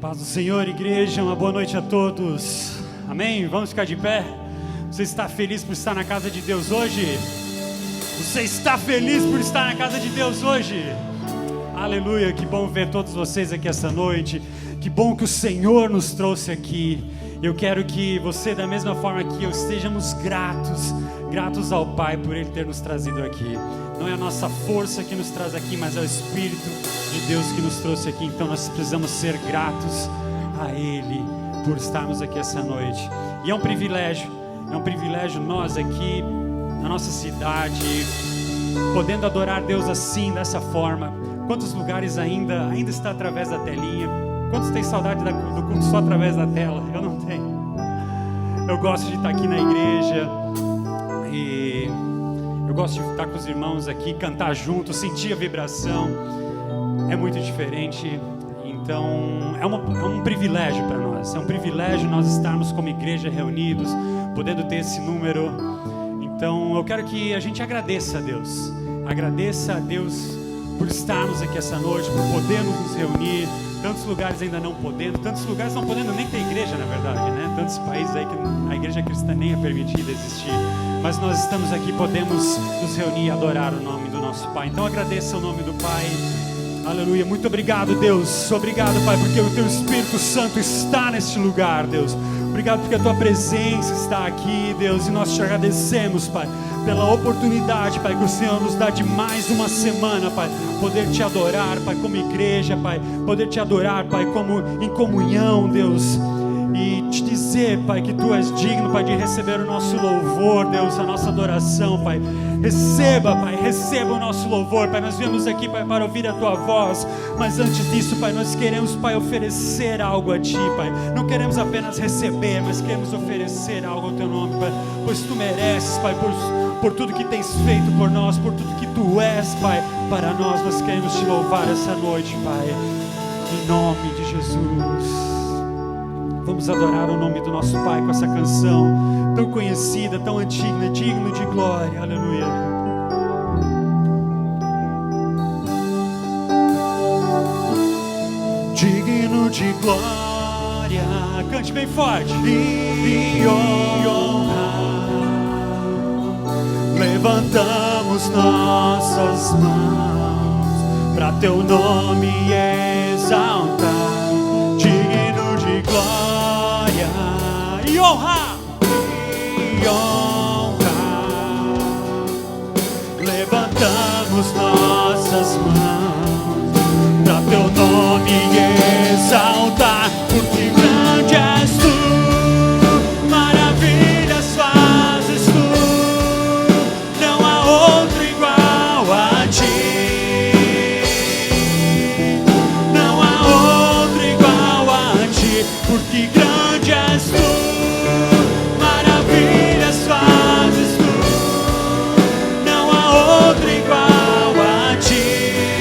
Paz do Senhor, igreja, uma boa noite a todos. Amém? Vamos ficar de pé? Você está feliz por estar na casa de Deus hoje? Você está feliz por estar na casa de Deus hoje? Aleluia, que bom ver todos vocês aqui essa noite. Que bom que o Senhor nos trouxe aqui. Eu quero que você, da mesma forma que eu, estejamos gratos ao Pai por Ele ter nos trazido aqui. Não é a nossa força que nos traz aqui, mas é o Espírito de Deus que nos trouxe aqui. Então nós precisamos ser gratos a Ele por estarmos aqui essa noite. E é um privilégio nós aqui na nossa cidade, podendo adorar Deus assim, dessa forma. Quantos lugares ainda está através da telinha? Quantos têm saudade do culto só através da tela? Eu não tenho. Eu gosto de estar aqui na igreja e eu gosto de estar com os irmãos aqui, cantar junto, sentir a vibração. É muito diferente. Então é um privilégio para nós. É um privilégio nós estarmos como igreja reunidos, podendo ter esse número. Então eu quero que a gente agradeça a Deus. Agradeça a Deus por estarmos aqui essa noite, por podermos nos reunir. Tantos lugares ainda não podendo, tantos lugares não podendo nem ter igreja, na verdade, né? Tantos países aí que a igreja cristã nem é permitida existir. Mas nós estamos aqui, podemos nos reunir e adorar o nome do nosso Pai. Então agradeça o nome do Pai. Aleluia. Muito obrigado, Deus. Obrigado, Pai, porque o Teu Espírito Santo está neste lugar, Deus. Obrigado porque a Tua presença está aqui, Deus. E nós te agradecemos, Pai, pela oportunidade, Pai, que o Senhor nos dá de mais uma semana, Pai, poder te adorar, Pai, como igreja, Pai, poder te adorar, Pai, como em comunhão, Deus, e te dizer, Pai, que Tu és digno, Pai, de receber o nosso louvor, Deus, a nossa adoração, Pai. Receba, Pai, receba o nosso louvor, Pai. Nós viemos aqui, Pai, para ouvir a Tua voz, mas antes disso, Pai, nós queremos, Pai, oferecer algo a Ti, Pai. Não queremos apenas receber, mas queremos oferecer algo ao Teu nome, Pai, pois Tu mereces, Pai, por tudo que tens feito por nós, por tudo que Tu és, Pai, para nós. Nós queremos Te louvar essa noite, Pai, em nome de Jesus. Vamos adorar o nome do nosso Pai com essa canção tão conhecida, tão antiga, digno de glória. Aleluia. Digno de glória. Cante bem forte. E honra. Levantamos nossas mãos para Teu nome exaltar. Digno de glória e honra, e honra. Levantamos nossas mãos para Teu nome exaltar, porque grande és Tu, maravilhas fazes Tu, não há outro igual a Ti, não há outro igual a Ti, porque grande és Tu, maravilhas fazes Tu, não há outro igual a Ti.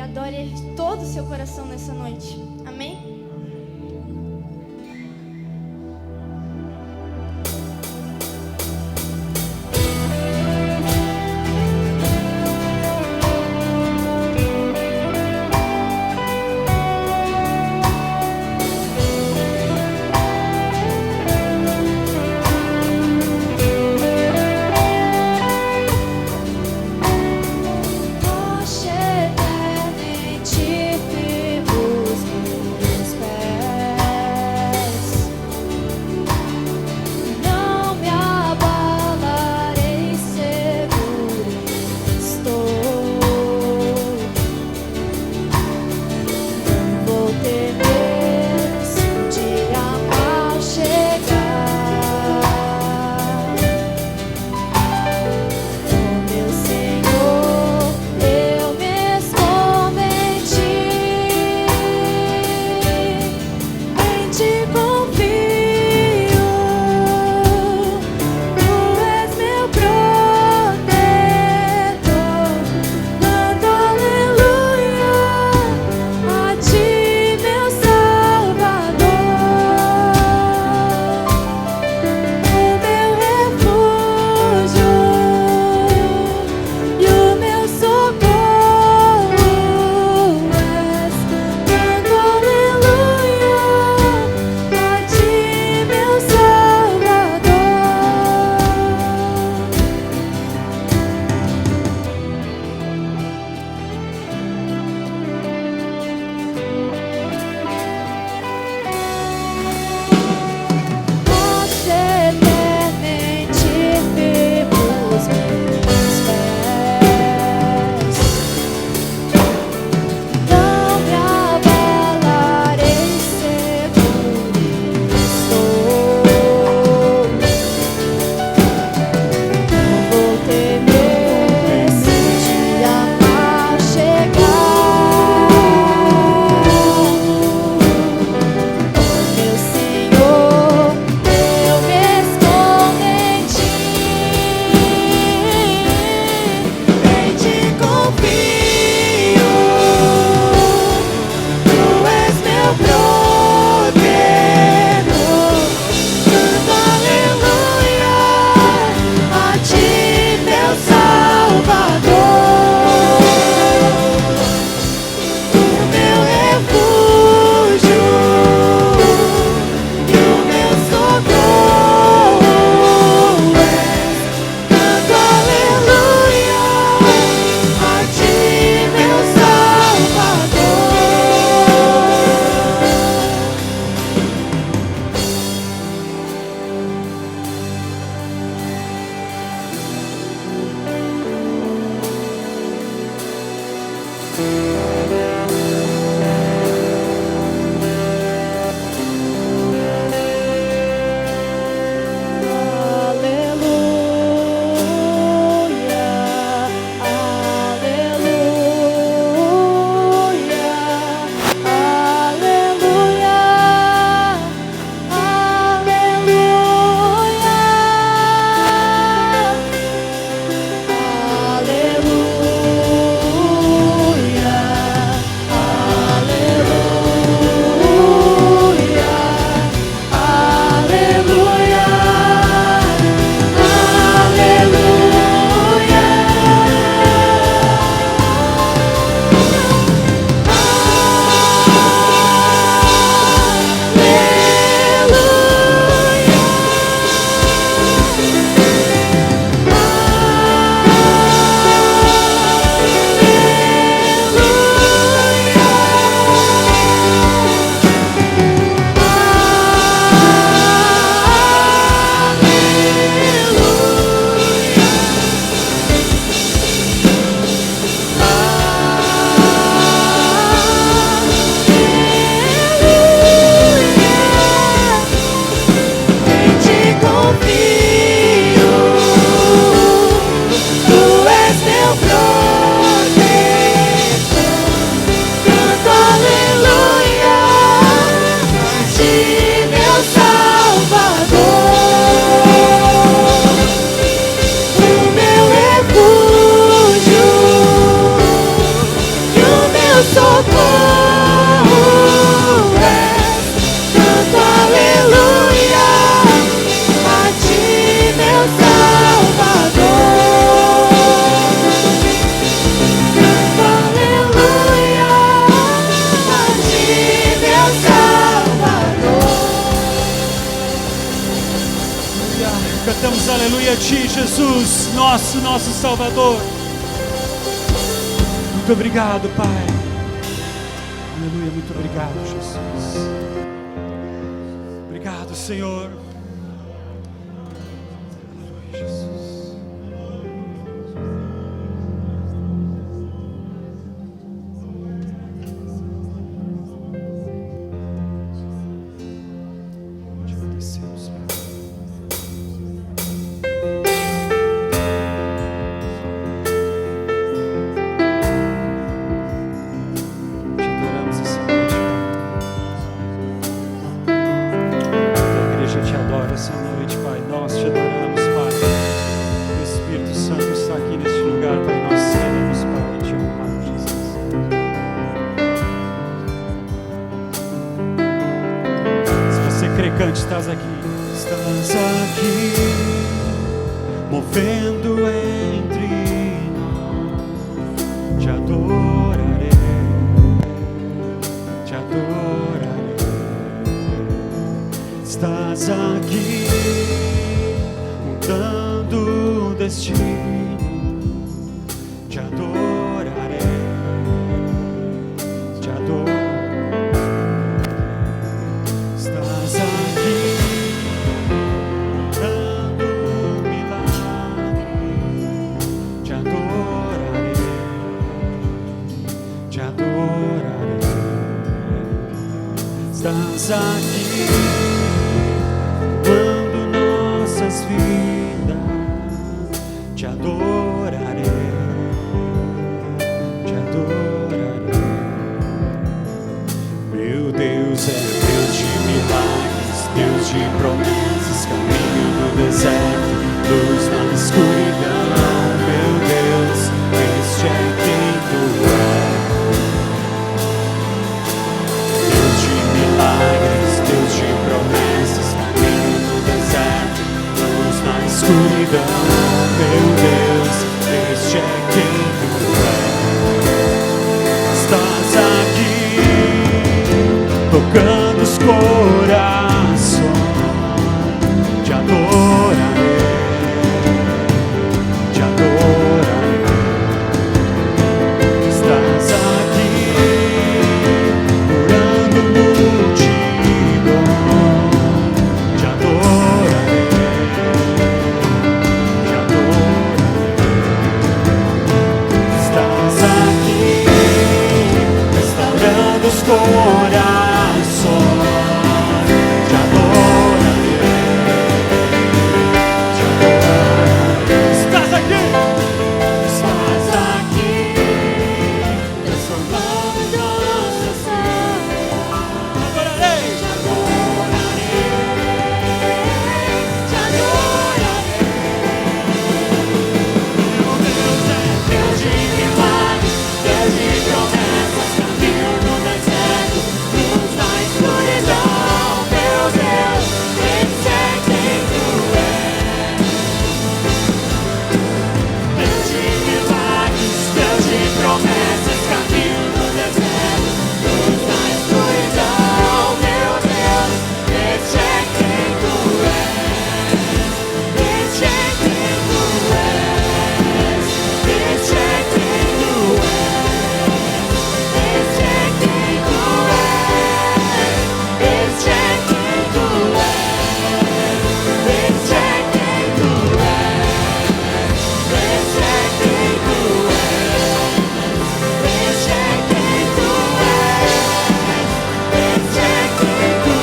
adore Ele de todo o seu coração nessa noite. Amém? Rocha eterna em ti firmos. Cantamos aleluia a Ti, Jesus, nosso Salvador. Muito obrigado, Pai. Aleluia, muito obrigado, Jesus. Obrigado, Senhor. Aleluia, Jesus. Te agradecemos, Pai. Essa noite, Pai, nós te adoramos, Pai. O Espírito Santo está aqui neste lugar, Pai. Nós queremos, Pai, te honrar, Jesus. Se você crê, cante, estás aqui. Estás aqui, movendo entre nós. Te adorarei, te adorarei. Estás aqui, mudando o destino. Te adorarei, te adorarei. Estás aqui, mudando o milagre. Te adorarei, te adorarei. Estás aqui, nossas vidas, te adorarei, te adorarei. Meu Deus é Deus de milagres, Deus de promessas, caminho no deserto, luz na escuridão. Meu Deus, este é quem tu és. Deus de milagres, Deus de promessas, caminho no deserto, luz na escuridão. Meu Deus, este é quem tu és. Estás aqui, tocando os corações. Te adorarei, te adorarei. Estás aqui, curando multidões. Te adorarei, te adorarei. Estás aqui, restaurando os corações. Te adorarei, te adorarei. Estás aqui, transformando nossas vidas. Adorarei, te adorarei, te adorarei. Meu Deus é Deus de milagres, Deus de promessas, caminho no deserto, luz na escuridão. Meu Deus, esse é quem tu és. Deus de milagres, Deus de promessas, caminho no deserto, luz na escuridão. Meu Deus, esse é quem tu és. Esse é quem tu és. Esse é quem tu és. Esse é quem tu és. Esse é quem tu és. Esse é quem tu és. Esse é quem tu és. Esse é quem tu és. Esse é quem tu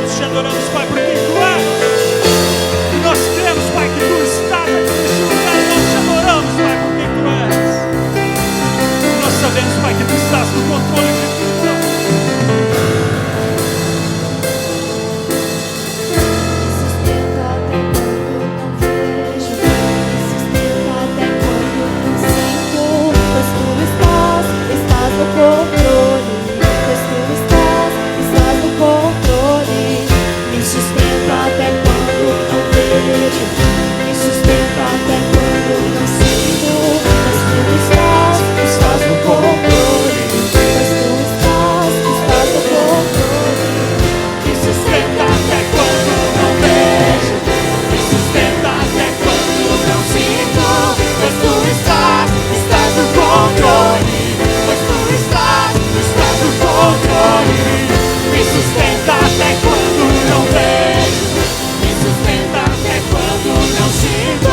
Nós te adoramos, Pai, por quem tu és. E nós cremos, Pai, que tu estás aqui neste lugar. E nós te adoramos, Pai, por quem tu és. E nós sabemos, Pai, que tu estás no controle de tudo. Sustenta até quando não vejo, sustenta até quando não sinto, pois tu estás no controle, pois tu estás não vejo, me sustenta até quando não sinto.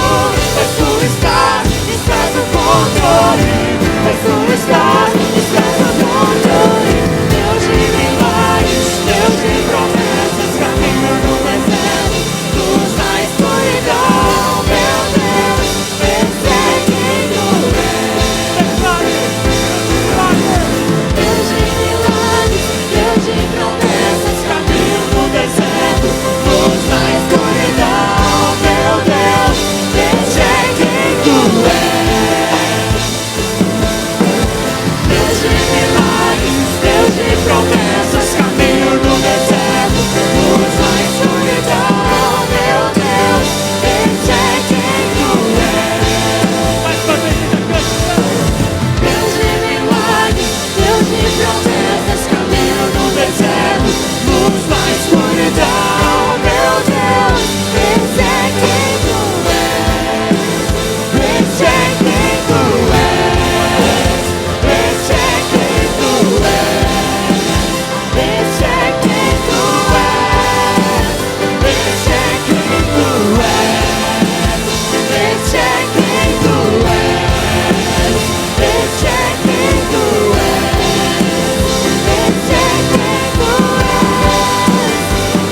Mas tu estás no controle. Mas tu estás no controle. Deus de milagres, Deus de promessas, caminho no deserto, luz na escuridão, meu Deus, esse é quem tu és. Deus de milagres, Deus de promessas, caminho no deserto, luz na escuridão, meu Deus, esse é quem tu és. Deus de milagres, Deus de promessas, caminho no deserto, luz na escuridão, meu Deus, esse é quem tu és. Mais uma vez, Deus de milagres, Deus de promessas, caminho no deserto, luz na escuridão, meu Deus, esse é quem tu és. Esse é quem tu és. Esse é quem tu és. Esse é quem tu és. Esse é quem tu és. Esse é quem tu és. Esse é quem tu és. Esse é quem tu és.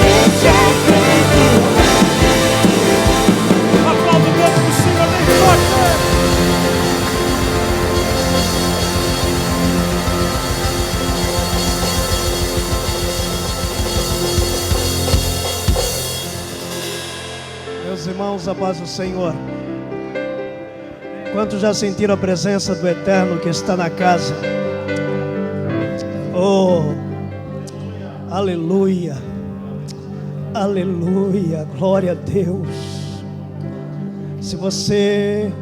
Esse é quem tu és. Aplauda o nome do Senhor bem forte. Meus irmãos, a paz do Senhor. Quantos já sentiram a presença do Eterno que está na casa? Oh, aleluia, aleluia, glória a Deus. Se você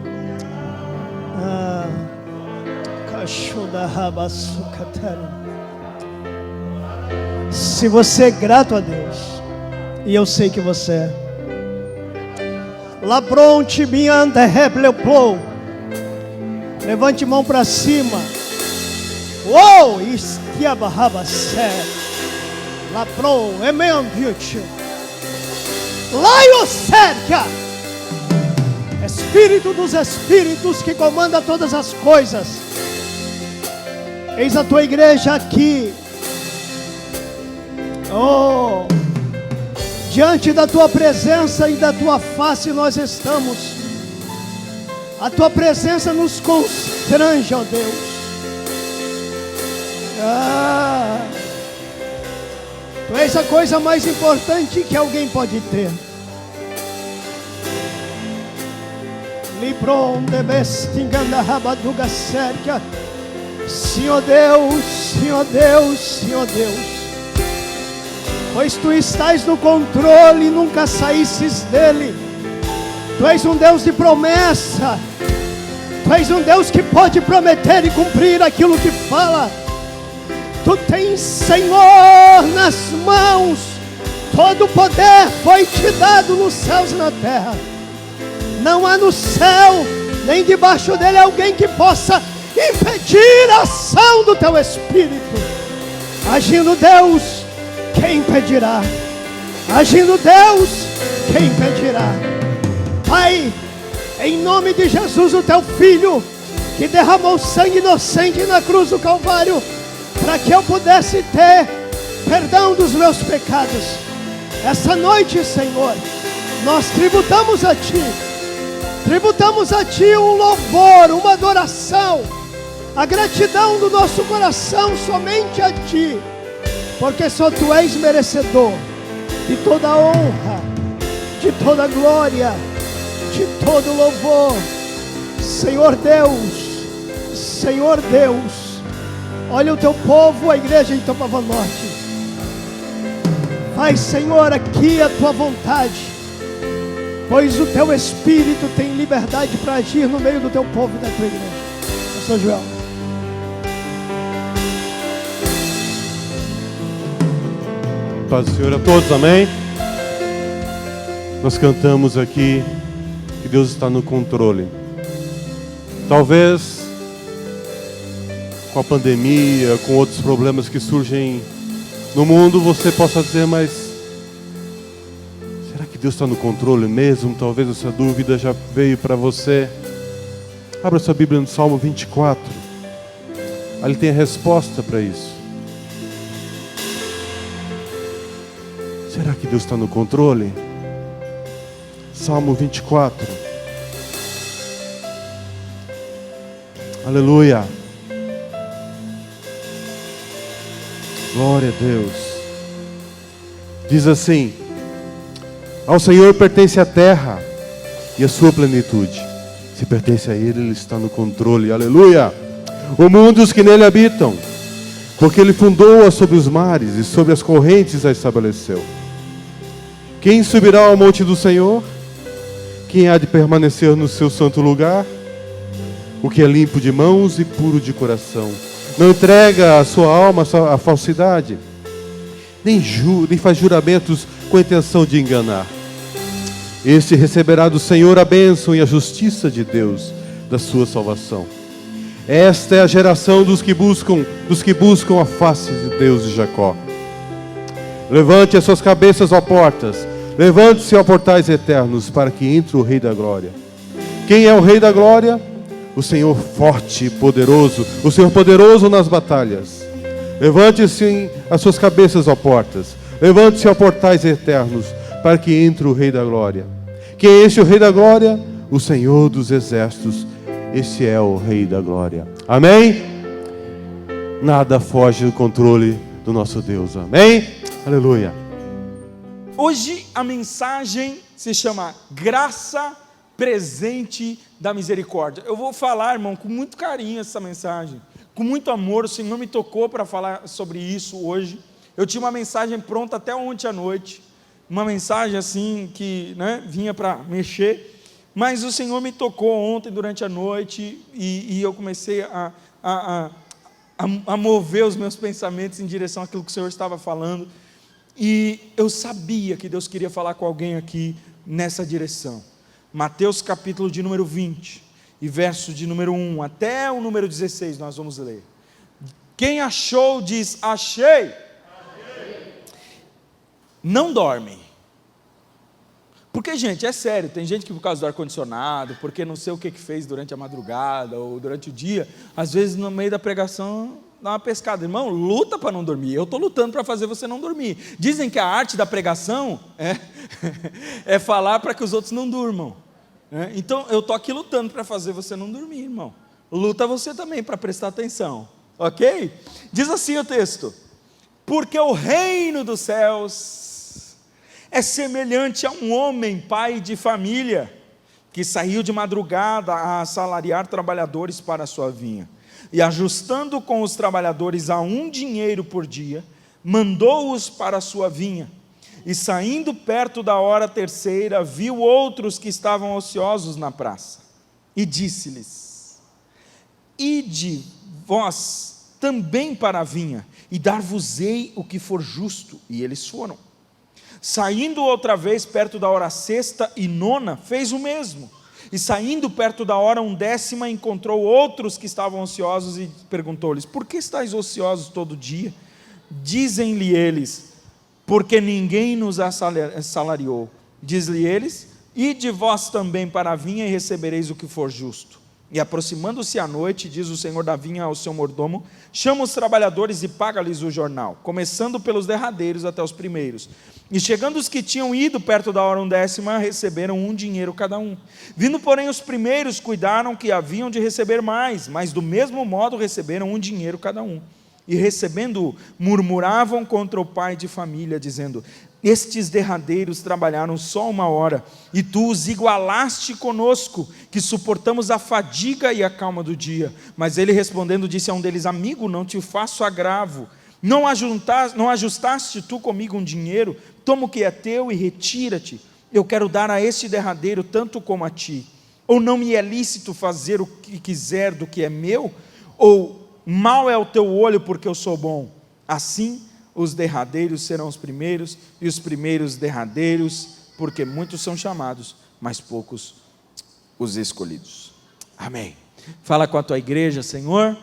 se você é grato a Deus, e eu sei que você é, Labronte mianda repleplou. Levante mão para cima. Uou, estiabarrabacé. Labron, emendiute. Laio cerca. Espírito dos espíritos que comanda todas as coisas. Eis a tua igreja aqui. Oh, diante da tua presença e da tua face nós estamos. A tua presença nos constrange, ó Deus. Tu és a coisa mais importante que alguém pode ter. Libron de bestinganda rabaduga cerca. Senhor Deus, Senhor Deus, Senhor Deus. Pois tu estás no controle e nunca saísses dele. Tu és um Deus de promessa. Tu és um Deus que pode prometer e cumprir aquilo que fala. Tu tens, Senhor, nas mãos todo o poder foi te dado nos céus e na terra. Não há no céu nem debaixo dele alguém que possa impedir a ação do teu Espírito. Agindo Deus, quem impedirá? Agindo Deus, quem impedirá? Pai, em nome de Jesus, o teu Filho, que derramou sangue inocente na cruz do Calvário, para que eu pudesse ter perdão dos meus pecados. Essa noite, Senhor, nós tributamos a Ti um louvor, uma adoração, a gratidão do nosso coração somente a Ti, porque só Tu és merecedor de toda a honra, de toda a glória, de todo o louvor. Senhor Deus, olha o Teu povo, a igreja em Topava Norte. Faz, Senhor, aqui a Tua vontade, pois o Teu Espírito tem liberdade para agir no meio do Teu povo e da Tua igreja. Pastor Joel. Paz do Senhor a todos, amém? Nós cantamos aqui que Deus está no controle. Talvez com a pandemia, com outros problemas que surgem no mundo, você possa dizer, mas Deus está no controle mesmo? Talvez essa dúvida já veio para você. Abra sua Bíblia no Salmo 24. Ali tem a resposta para isso. Será que Deus está no controle? Salmo 24. Aleluia. Glória a Deus. Diz assim: ao Senhor pertence a terra e a sua plenitude. Se pertence a Ele, Ele está no controle. Aleluia. O mundo e os que nele habitam, porque Ele fundou-a sobre os mares e sobre as correntes a estabeleceu. Quem subirá ao monte do Senhor? Quem há de permanecer no seu santo lugar? O que é limpo de mãos e puro de coração, não entrega a sua alma à falsidade, nem faz juramentos com a intenção de enganar. Este receberá do Senhor a bênção e a justiça de Deus, da sua salvação. Esta é a geração dos que buscam a face de Deus de Jacó. Levante as suas cabeças, ó portas, levante-se, ó portais eternos, para que entre o Rei da Glória. Quem é o Rei da Glória? O Senhor forte e poderoso, o Senhor poderoso nas batalhas. Levante-se as suas cabeças, ó portas, levante-se, ó portais eternos, para que entre o Rei da Glória. Quem é esse o Rei da Glória? O Senhor dos exércitos. Esse é o Rei da Glória. Amém? Nada foge do controle do nosso Deus. Amém? Aleluia. Hoje a mensagem se chama Graça Presente da Misericórdia. Eu vou falar, irmão, com muito carinho essa mensagem, com muito amor. O Senhor me tocou para falar sobre isso hoje. Eu tinha uma mensagem pronta até ontem à noite, uma mensagem assim que, vinha para mexer, mas o Senhor me tocou ontem durante a noite e eu comecei a mover os meus pensamentos em direção àquilo que o Senhor estava falando, e eu sabia que Deus queria falar com alguém aqui nessa direção. Mateus capítulo de número 20 e verso de número 1 até o número 16 nós vamos ler. Quem achou diz: achei. Não dorme. Porque, gente, é sério, tem gente que por causa do ar-condicionado, porque não sei o que fez durante a madrugada ou durante o dia, às vezes no meio da pregação dá uma pescada. Irmão, luta para não dormir. Eu estou lutando para fazer você não dormir. Dizem que a arte da pregação é falar para que os outros não durmam. Então eu estou aqui lutando para fazer você não dormir, irmão. Luta você também para prestar atenção, ok? Diz assim o texto: porque o reino dos céus é semelhante a um homem, pai de família, que saiu de madrugada a assalariar trabalhadores para a sua vinha, e ajustando com os trabalhadores a 1 dinheiro por dia, mandou-os para a sua vinha. E saindo perto da hora terceira, viu outros que estavam ociosos na praça, e disse-lhes: ide vós também para a vinha, e dar-vos-ei o que for justo. E eles foram. Saindo outra vez perto da hora sexta e nona, fez o mesmo. E saindo perto da hora 11ª, encontrou outros que estavam ociosos e perguntou-lhes: por que estáis ociosos todo dia? Dizem-lhe eles: porque ninguém nos assalariou. Diz-lhe eles: ide vós também para a vinha e recebereis o que for justo. E aproximando-se a noite, diz o senhor da vinha ao seu mordomo: chama os trabalhadores e paga-lhes o jornal, começando pelos derradeiros até os primeiros. E chegando os que tinham ido perto da hora 11ª, receberam 1 dinheiro cada um. Vindo, porém, os primeiros, cuidaram que haviam de receber mais, mas do mesmo modo receberam 1 dinheiro cada um. E recebendo-o, murmuravam contra o pai de família, dizendo: estes derradeiros trabalharam só 1 hora, e tu os igualaste conosco, que suportamos a fadiga e a calma do dia. Mas ele respondendo disse a um deles: amigo, não te faço agravo, não ajustaste tu comigo 1 dinheiro? Toma o que é teu e retira-te. Eu quero dar a este derradeiro tanto como a ti. Ou não me é lícito fazer o que quiser do que é meu? Ou mau é o teu olho porque eu sou bom? Assim os derradeiros serão os primeiros, e os primeiros derradeiros, porque muitos são chamados, mas poucos os escolhidos. Amém. Fala com a tua igreja: Senhor,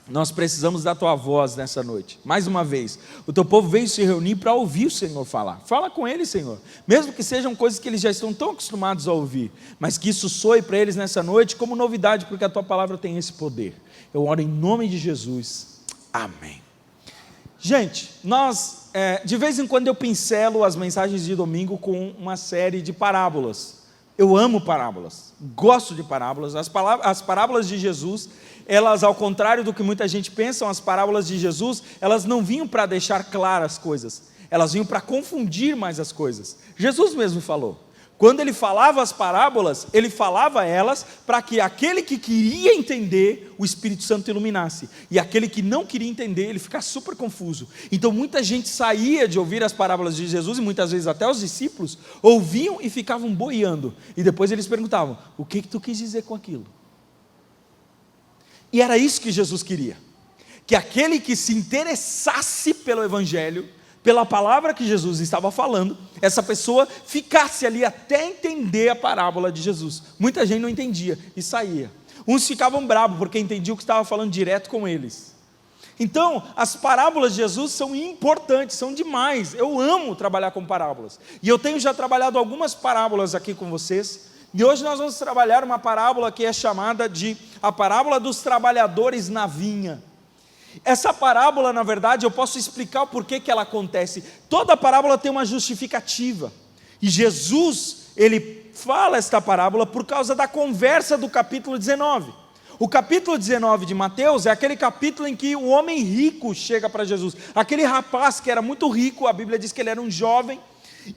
nós precisamos da tua voz nessa noite. Mais uma vez, o teu povo veio se reunir para ouvir o Senhor falar. Fala com eles, Senhor, mesmo que sejam coisas que eles já estão tão acostumados a ouvir, mas que isso soe para eles nessa noite como novidade, porque a tua palavra tem esse poder. Eu oro em nome de Jesus, amém. Gente, nós, de vez em quando eu pincelo as mensagens de domingo com uma série de parábolas. Eu amo parábolas, gosto de parábolas. As parábolas de Jesus, elas, ao contrário do que muita gente pensa, as parábolas de Jesus, elas não vinham para deixar claras as coisas, elas vinham para confundir mais as coisas. Jesus mesmo falou, quando ele falava as parábolas, ele falava elas para que aquele que queria entender, o Espírito Santo iluminasse, e aquele que não queria entender, ele ficasse super confuso. Então muita gente saía de ouvir as parábolas de Jesus, e muitas vezes até os discípulos ouviam e ficavam boiando, e depois eles perguntavam, o que tu quis dizer com aquilo? E era isso que Jesus queria, que aquele que se interessasse pelo Evangelho, pela palavra que Jesus estava falando, essa pessoa ficasse ali até entender a parábola de Jesus. Muita gente não entendia e saía. Uns ficavam bravos porque entendiam que estava falando direto com eles. Então, as parábolas de Jesus são importantes, são demais. Eu amo trabalhar com parábolas. E eu tenho já trabalhado algumas parábolas aqui com vocês. E hoje nós vamos trabalhar uma parábola que é chamada de a parábola dos trabalhadores na vinha. Essa parábola, na verdade, eu posso explicar o porquê que ela acontece. Toda parábola tem uma justificativa. E Jesus, ele fala esta parábola por causa da conversa do capítulo 19. O capítulo 19 de Mateus é aquele capítulo em que o homem rico chega para Jesus. Aquele rapaz que era muito rico, a Bíblia diz que ele era um jovem,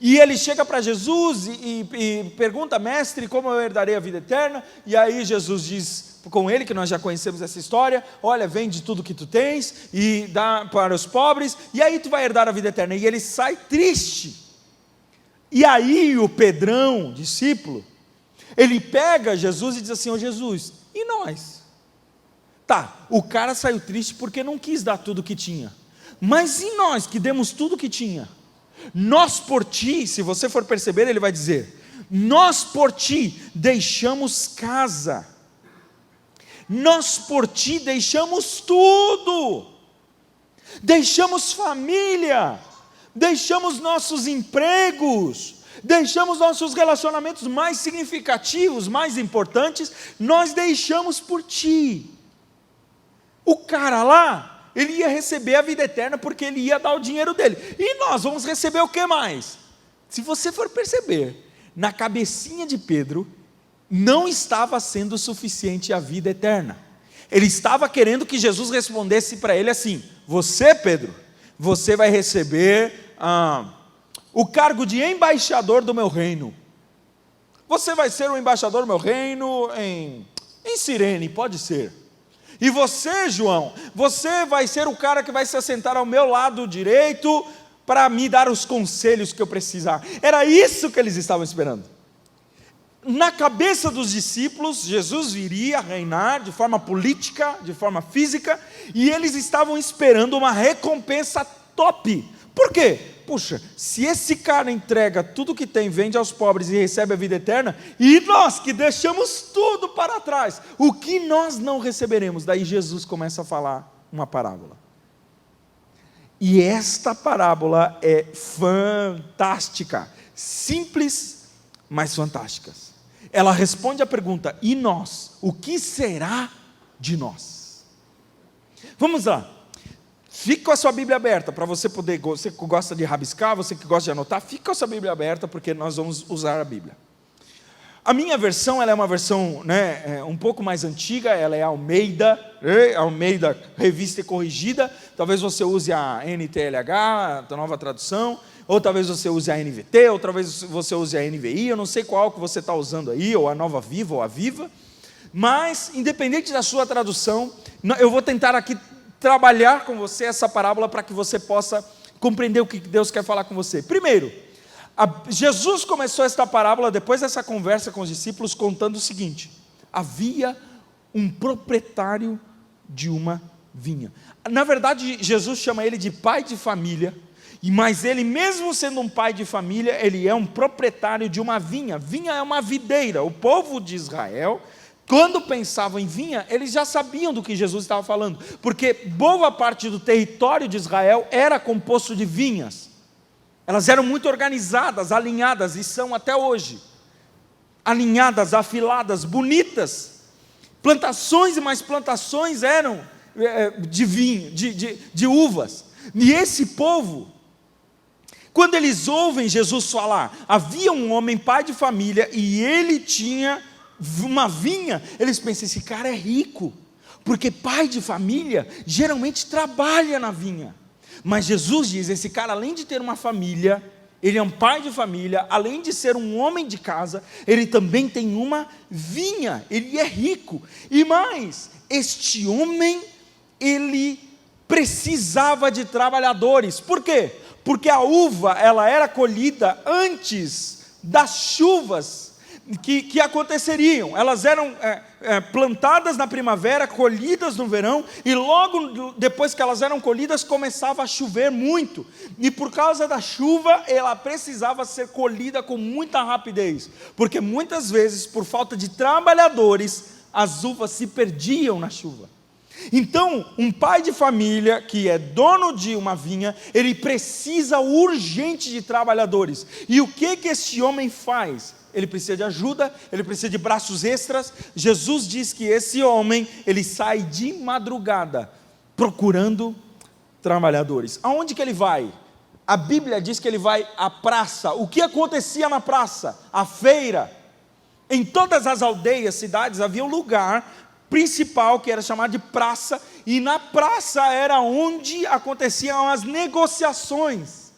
e ele chega para Jesus e pergunta, mestre, como eu herdarei a vida eterna? E aí Jesus diz com ele, que nós já conhecemos essa história, olha, vende tudo que tu tens e dá para os pobres, e aí tu vai herdar a vida eterna. E ele sai triste. E aí o Pedrão, discípulo, ele pega Jesus e diz assim, ô Jesus, e nós? Tá, o cara saiu triste porque não quis dar tudo que tinha, mas e nós que demos tudo que tinha? Nós por ti, se você for perceber, ele vai dizer, nós por ti deixamos casa, nós por ti deixamos tudo, deixamos família, deixamos nossos empregos, deixamos nossos relacionamentos mais significativos, mais importantes, nós deixamos por ti. O cara lá, ele ia receber a vida eterna porque ele ia dar o dinheiro dele, e nós vamos receber o que mais? Se você for perceber, na cabecinha de Pedro, não estava sendo suficiente a vida eterna. Ele estava querendo que Jesus respondesse para ele assim, você, Pedro, você vai receber o cargo de embaixador do meu reino. Você vai ser o embaixador do meu reino em Cirene, pode ser. E você, João, você vai ser o cara que vai se assentar ao meu lado direito para me dar os conselhos que eu precisar. Era isso que eles estavam esperando. Na cabeça dos discípulos, Jesus viria reinar de forma política, de forma física, e eles estavam esperando uma recompensa top. Por quê? Puxa, se esse cara entrega tudo que tem, vende aos pobres e recebe a vida eterna, e nós que deixamos tudo para trás, o que nós não receberemos? Daí Jesus começa a falar uma parábola. E esta parábola é fantástica, simples, mas fantástica. Ela responde a pergunta, e nós? O que será de nós? Vamos lá. Fique com a sua Bíblia aberta, para você poder, você que gosta de rabiscar, você que gosta de anotar, fique com a sua Bíblia aberta, porque nós vamos usar a Bíblia. A minha versão, ela é uma versão um pouco mais antiga, ela é Almeida, revista e corrigida, talvez você use a NTLH, a nova tradução, ou talvez você use a NVT, ou talvez você use a NVI, eu não sei qual que você está usando aí, ou a Nova Viva, ou a Viva, mas, independente da sua tradução, eu vou tentar aqui trabalhar com você essa parábola para que você possa compreender o que Deus quer falar com você. Primeiro, Jesus começou esta parábola, depois dessa conversa com os discípulos, contando o seguinte, havia um proprietário de uma vinha. Na verdade, Jesus chama ele de pai de família, mas ele, mesmo sendo um pai de família, ele é um proprietário de uma vinha. Vinha é uma videira. O povo de Israel quando pensavam em vinha, eles já sabiam do que Jesus estava falando, porque boa parte do território de Israel era composto de vinhas. Elas eram muito organizadas, alinhadas, e são até hoje. Alinhadas, afiladas, bonitas. Plantações e mais plantações eram de vinho, de uvas. E esse povo, quando eles ouvem Jesus falar, havia um homem pai de família e ele tinha uma vinha, eles pensam, esse cara é rico, porque pai de família geralmente trabalha na vinha. Mas Jesus diz, esse cara, além de ter uma família, ele é um pai de família, além de ser um homem de casa, ele também tem uma vinha, ele é rico. E mais, este homem, ele precisava de trabalhadores. Por quê? Porque a uva, ela era colhida antes das chuvas que aconteceriam. Elas eram plantadas na primavera, colhidas no verão, e logo depois que elas eram colhidas, começava a chover muito, e por causa da chuva, ela precisava ser colhida com muita rapidez, porque muitas vezes, por falta de trabalhadores, as uvas se perdiam na chuva. Então, um pai de família que é dono de uma vinha, ele precisa urgente de trabalhadores. E o que esse homem faz? Ele precisa de ajuda, ele precisa de braços extras. Jesus diz que esse homem, ele sai de madrugada, procurando trabalhadores. Aonde que ele vai? A Bíblia diz que ele vai à praça. O que acontecia na praça? A feira. Em todas as aldeias, cidades, havia um lugar principal que era chamado de praça, e na praça era onde aconteciam as negociações.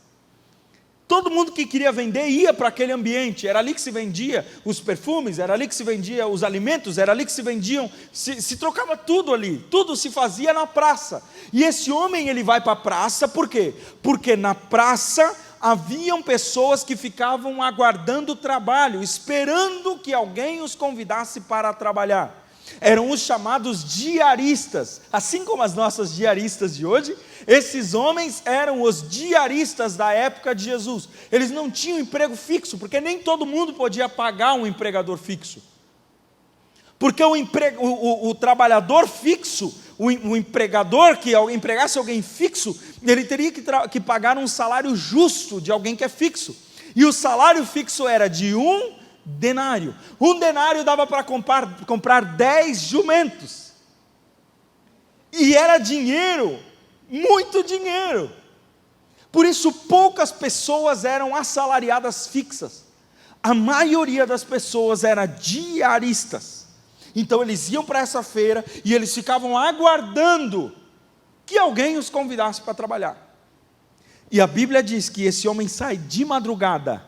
Todo mundo que queria vender ia para aquele ambiente, era ali que se vendia os perfumes, era ali que se vendia os alimentos, era ali que se vendiam, se trocava tudo ali, tudo se fazia na praça. E esse homem, ele vai para a praça, por quê? Porque na praça haviam pessoas que ficavam aguardando o trabalho, esperando que alguém os convidasse para trabalhar. Eram os chamados diaristas, assim como as nossas diaristas de hoje. Esses homens eram os diaristas da época de Jesus. Eles não tinham emprego fixo, porque nem todo mundo podia pagar um empregador fixo. Porque o trabalhador fixo, o empregador que empregasse alguém fixo, ele teria que pagar um salário justo de alguém que é fixo. E o salário fixo era de um denário. Um denário dava para comprar 10 jumentos. E era dinheiro, muito dinheiro. Por isso poucas pessoas eram assalariadas fixas. A maioria das pessoas era diaristas. Então eles iam para essa feira e eles ficavam aguardando que alguém os convidasse para trabalhar. E a Bíblia diz que esse homem sai de madrugada.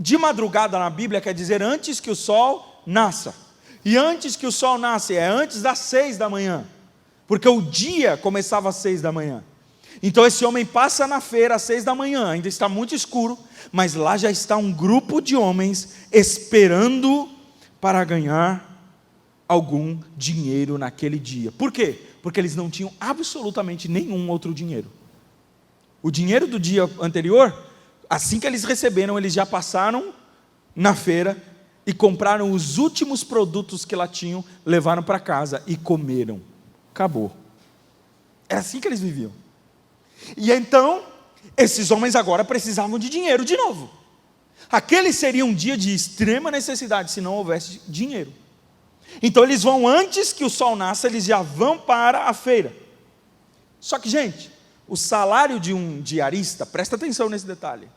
De madrugada na Bíblia quer dizer antes que o sol nasça. E antes que o sol nasça é antes das 6 da manhã. Porque o dia começava às 6 da manhã. Então esse homem passa na feira às 6 da manhã, ainda está muito escuro, mas lá já está um grupo de homens esperando para ganhar algum dinheiro naquele dia. Por quê? Porque eles não tinham absolutamente nenhum outro dinheiro. O dinheiro do dia anterior, assim que eles receberam, eles já passaram na feira e compraram os últimos produtos que lá tinham, levaram para casa e comeram. Acabou. Era assim que eles viviam. E então, esses homens agora precisavam de dinheiro de novo. Aquele seria um dia de extrema necessidade, se não houvesse dinheiro. Então eles vão, antes que o sol nasça, eles já vão para a feira. Só que, gente, o salário de um diarista, presta atenção nesse detalhe,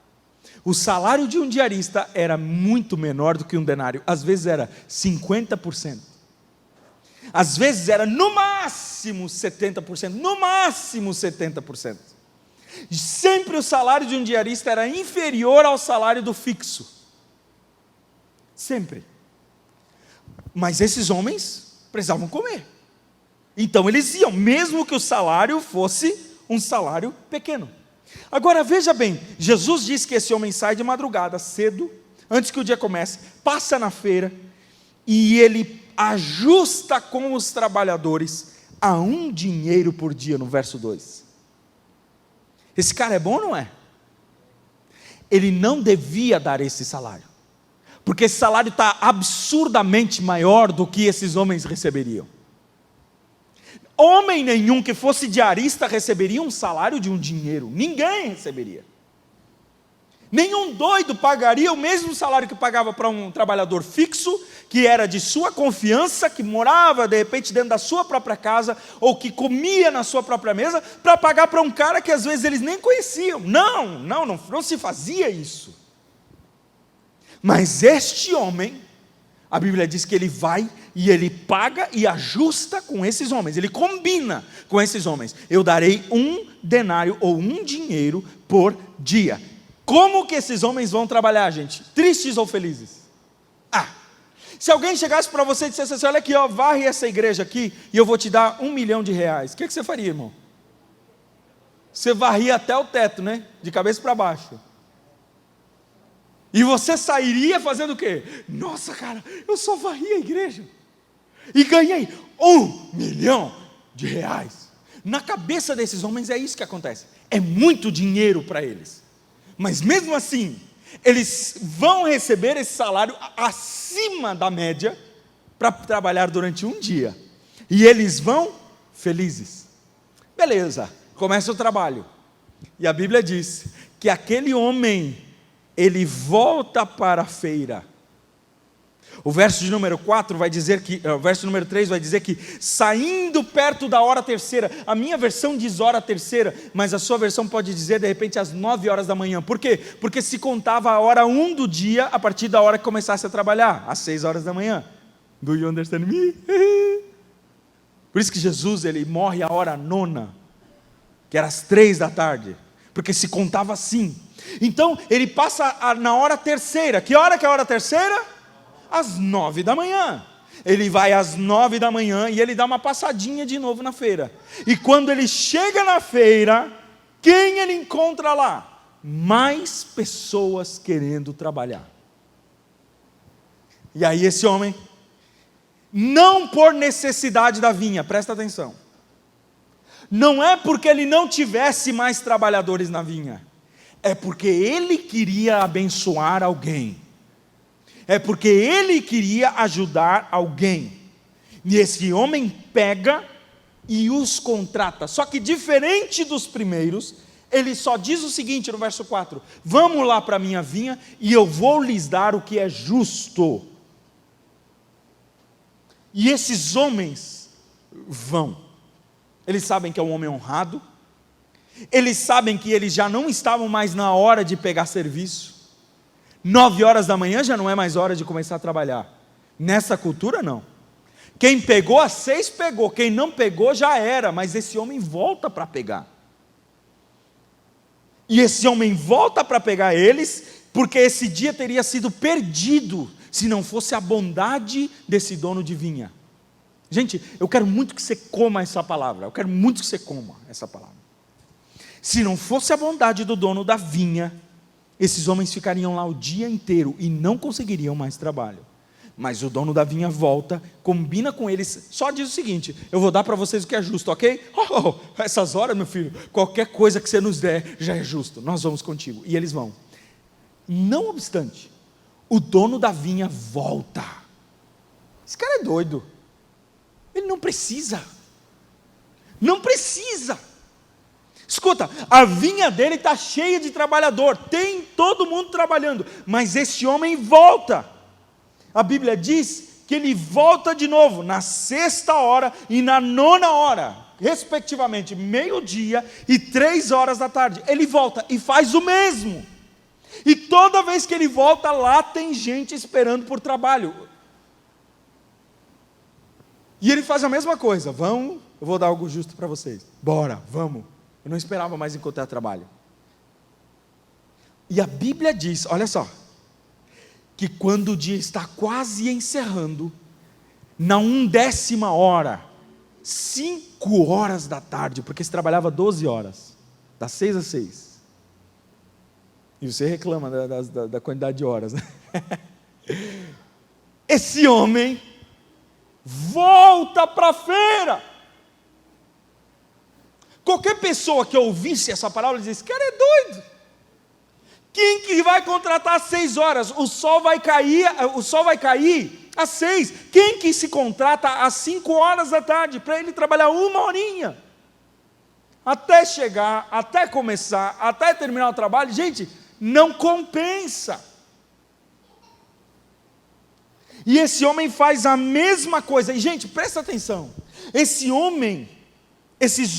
o salário de um diarista era muito menor do que um denário. Às vezes era 50%. Às vezes era no máximo 70%, no máximo 70%. Sempre o salário de um diarista era inferior ao salário do fixo. Sempre. Mas esses homens precisavam comer. Então eles iam, mesmo que o salário fosse um salário pequeno. Agora veja bem, Jesus diz que esse homem sai de madrugada, cedo, antes que o dia comece, passa na feira, e ele ajusta com os trabalhadores a um dinheiro por dia, no verso 2. Esse cara é bom ou não é? Ele não devia dar esse salário, porque esse salário está absurdamente maior do que esses homens receberiam. Homem nenhum que fosse diarista receberia um salário de um dinheiro, ninguém receberia. Nenhum doido pagaria o mesmo salário que pagava para um trabalhador fixo, que era de sua confiança, que morava de repente dentro da sua própria casa, ou que comia na sua própria mesa, para pagar para um cara que às vezes eles nem conheciam. Não se fazia isso. Mas este homem, a Bíblia diz que ele vai e ele paga e ajusta com esses homens, ele combina com esses homens. Eu darei 1 denário ou 1 dinheiro por dia. Como que esses homens vão trabalhar, gente? Tristes ou felizes? Se alguém chegasse para você e dissesse assim, olha aqui, ó, varre essa igreja aqui e eu vou te dar R$1 milhão, o que você faria, irmão? Você varria até o teto, né? De cabeça para baixo. E você sairia fazendo o quê? Nossa, cara, eu só varri a igreja e ganhei R$1 milhão. Na cabeça desses homens é isso que acontece. É muito dinheiro para eles. Mas mesmo assim, eles vão receber esse salário acima da média para trabalhar durante um dia. E eles vão felizes. Beleza, começa o trabalho. E a Bíblia diz que aquele homem, ele volta para a feira. O verso de número 4 vai dizer que, o verso número 3 vai dizer que, saindo perto da hora terceira, a minha versão diz hora terceira, mas a sua versão pode dizer de repente às 9 horas da manhã. Por quê? Porque se contava a hora 1 do dia, a partir da hora que começasse a trabalhar, às 6 horas da manhã. Do you understand me? Por isso que Jesus, ele morre a hora 9, que era às 3 da tarde, porque se contava assim. Então, ele passa na hora terceira. Que hora que é a hora terceira? Às 9 da manhã. Ele vai às 9 da manhã e ele dá uma passadinha de novo na feira. E quando ele chega na feira, quem ele encontra lá? Mais pessoas querendo trabalhar. E aí esse homem, não por necessidade da vinha, presta atenção, não é porque ele não tivesse mais trabalhadores na vinha, é porque ele queria abençoar alguém. É porque ele queria ajudar alguém. E esse homem pega e os contrata. Só que diferente dos primeiros, ele só diz o seguinte no verso 4: vamos lá para a minha vinha e eu vou lhes dar o que é justo. E esses homens vão. Eles sabem que é um homem honrado. Eles sabem que eles já não estavam mais na hora de pegar serviço. 9 horas da manhã já não é mais hora de começar a trabalhar. Nessa cultura não. Quem pegou às 6 pegou, quem não pegou já era, mas esse homem volta para pegar. E esse homem volta para pegar eles, porque esse dia teria sido perdido, se não fosse a bondade desse dono de vinha. Gente, eu quero muito que você coma essa palavra, eu quero muito que você coma essa palavra. Se não fosse a bondade do dono da vinha, esses homens ficariam lá o dia inteiro e não conseguiriam mais trabalho. Mas o dono da vinha volta, combina com eles, só diz o seguinte: eu vou dar para vocês o que é justo, ok? Essas horas, meu filho, qualquer coisa que você nos der já é justo, nós vamos contigo. E eles vão. Não obstante, o dono da vinha volta. Esse cara é doido. Ele não precisa. Não precisa. Escuta, a vinha dele está cheia de trabalhador, tem todo mundo trabalhando, mas esse homem volta. A Bíblia diz que ele volta de novo, na 6ª hora e na 9ª hora, respectivamente, 12:00 e 3h da tarde. Ele volta e faz o mesmo. E toda vez que ele volta, lá tem gente esperando por trabalho. E ele faz a mesma coisa: vão, eu vou dar algo justo para vocês. Bora, vamos. Eu não esperava mais encontrar trabalho. E a Bíblia diz, olha só, que quando o dia está quase encerrando, na 1/10 hora, 5 horas da tarde, porque se trabalhava 12 horas, das 6 às 6. E você reclama da quantidade de horas, né? Esse homem volta para a feira. Qualquer pessoa que ouvisse essa palavra dizia: esse cara é doido. Quem que vai contratar às 6 horas? O sol vai cair às 6. Quem que se contrata às 5 horas da tarde para ele trabalhar 1 horinha? Até chegar, até começar, até terminar o trabalho, gente, não compensa. E esse homem faz a mesma coisa. E gente, presta atenção. Esses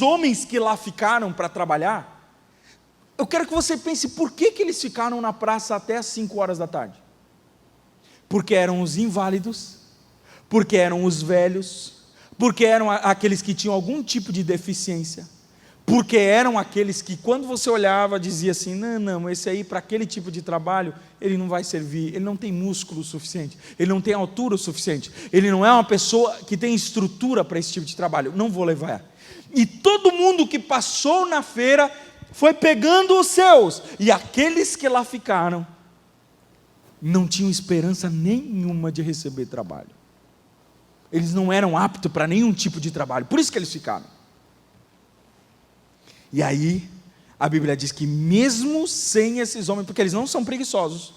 homens que lá ficaram para trabalhar, eu quero que você pense, por que eles ficaram na praça até as 5 horas da tarde? Porque eram os inválidos, porque eram os velhos, porque eram aqueles que tinham algum tipo de deficiência, porque eram aqueles que quando você olhava dizia assim, não, esse aí para aquele tipo de trabalho, ele não vai servir, ele não tem músculo suficiente, ele não tem altura o suficiente, ele não é uma pessoa que tem estrutura para esse tipo de trabalho, não vou levar. E todo mundo que passou na feira foi pegando os seus, e aqueles que lá ficaram não tinham esperança nenhuma de receber trabalho. Eles não eram aptos para nenhum tipo de trabalho, por isso que eles ficaram. E aí, a Bíblia diz que mesmo sem esses homens, porque eles não são preguiçosos,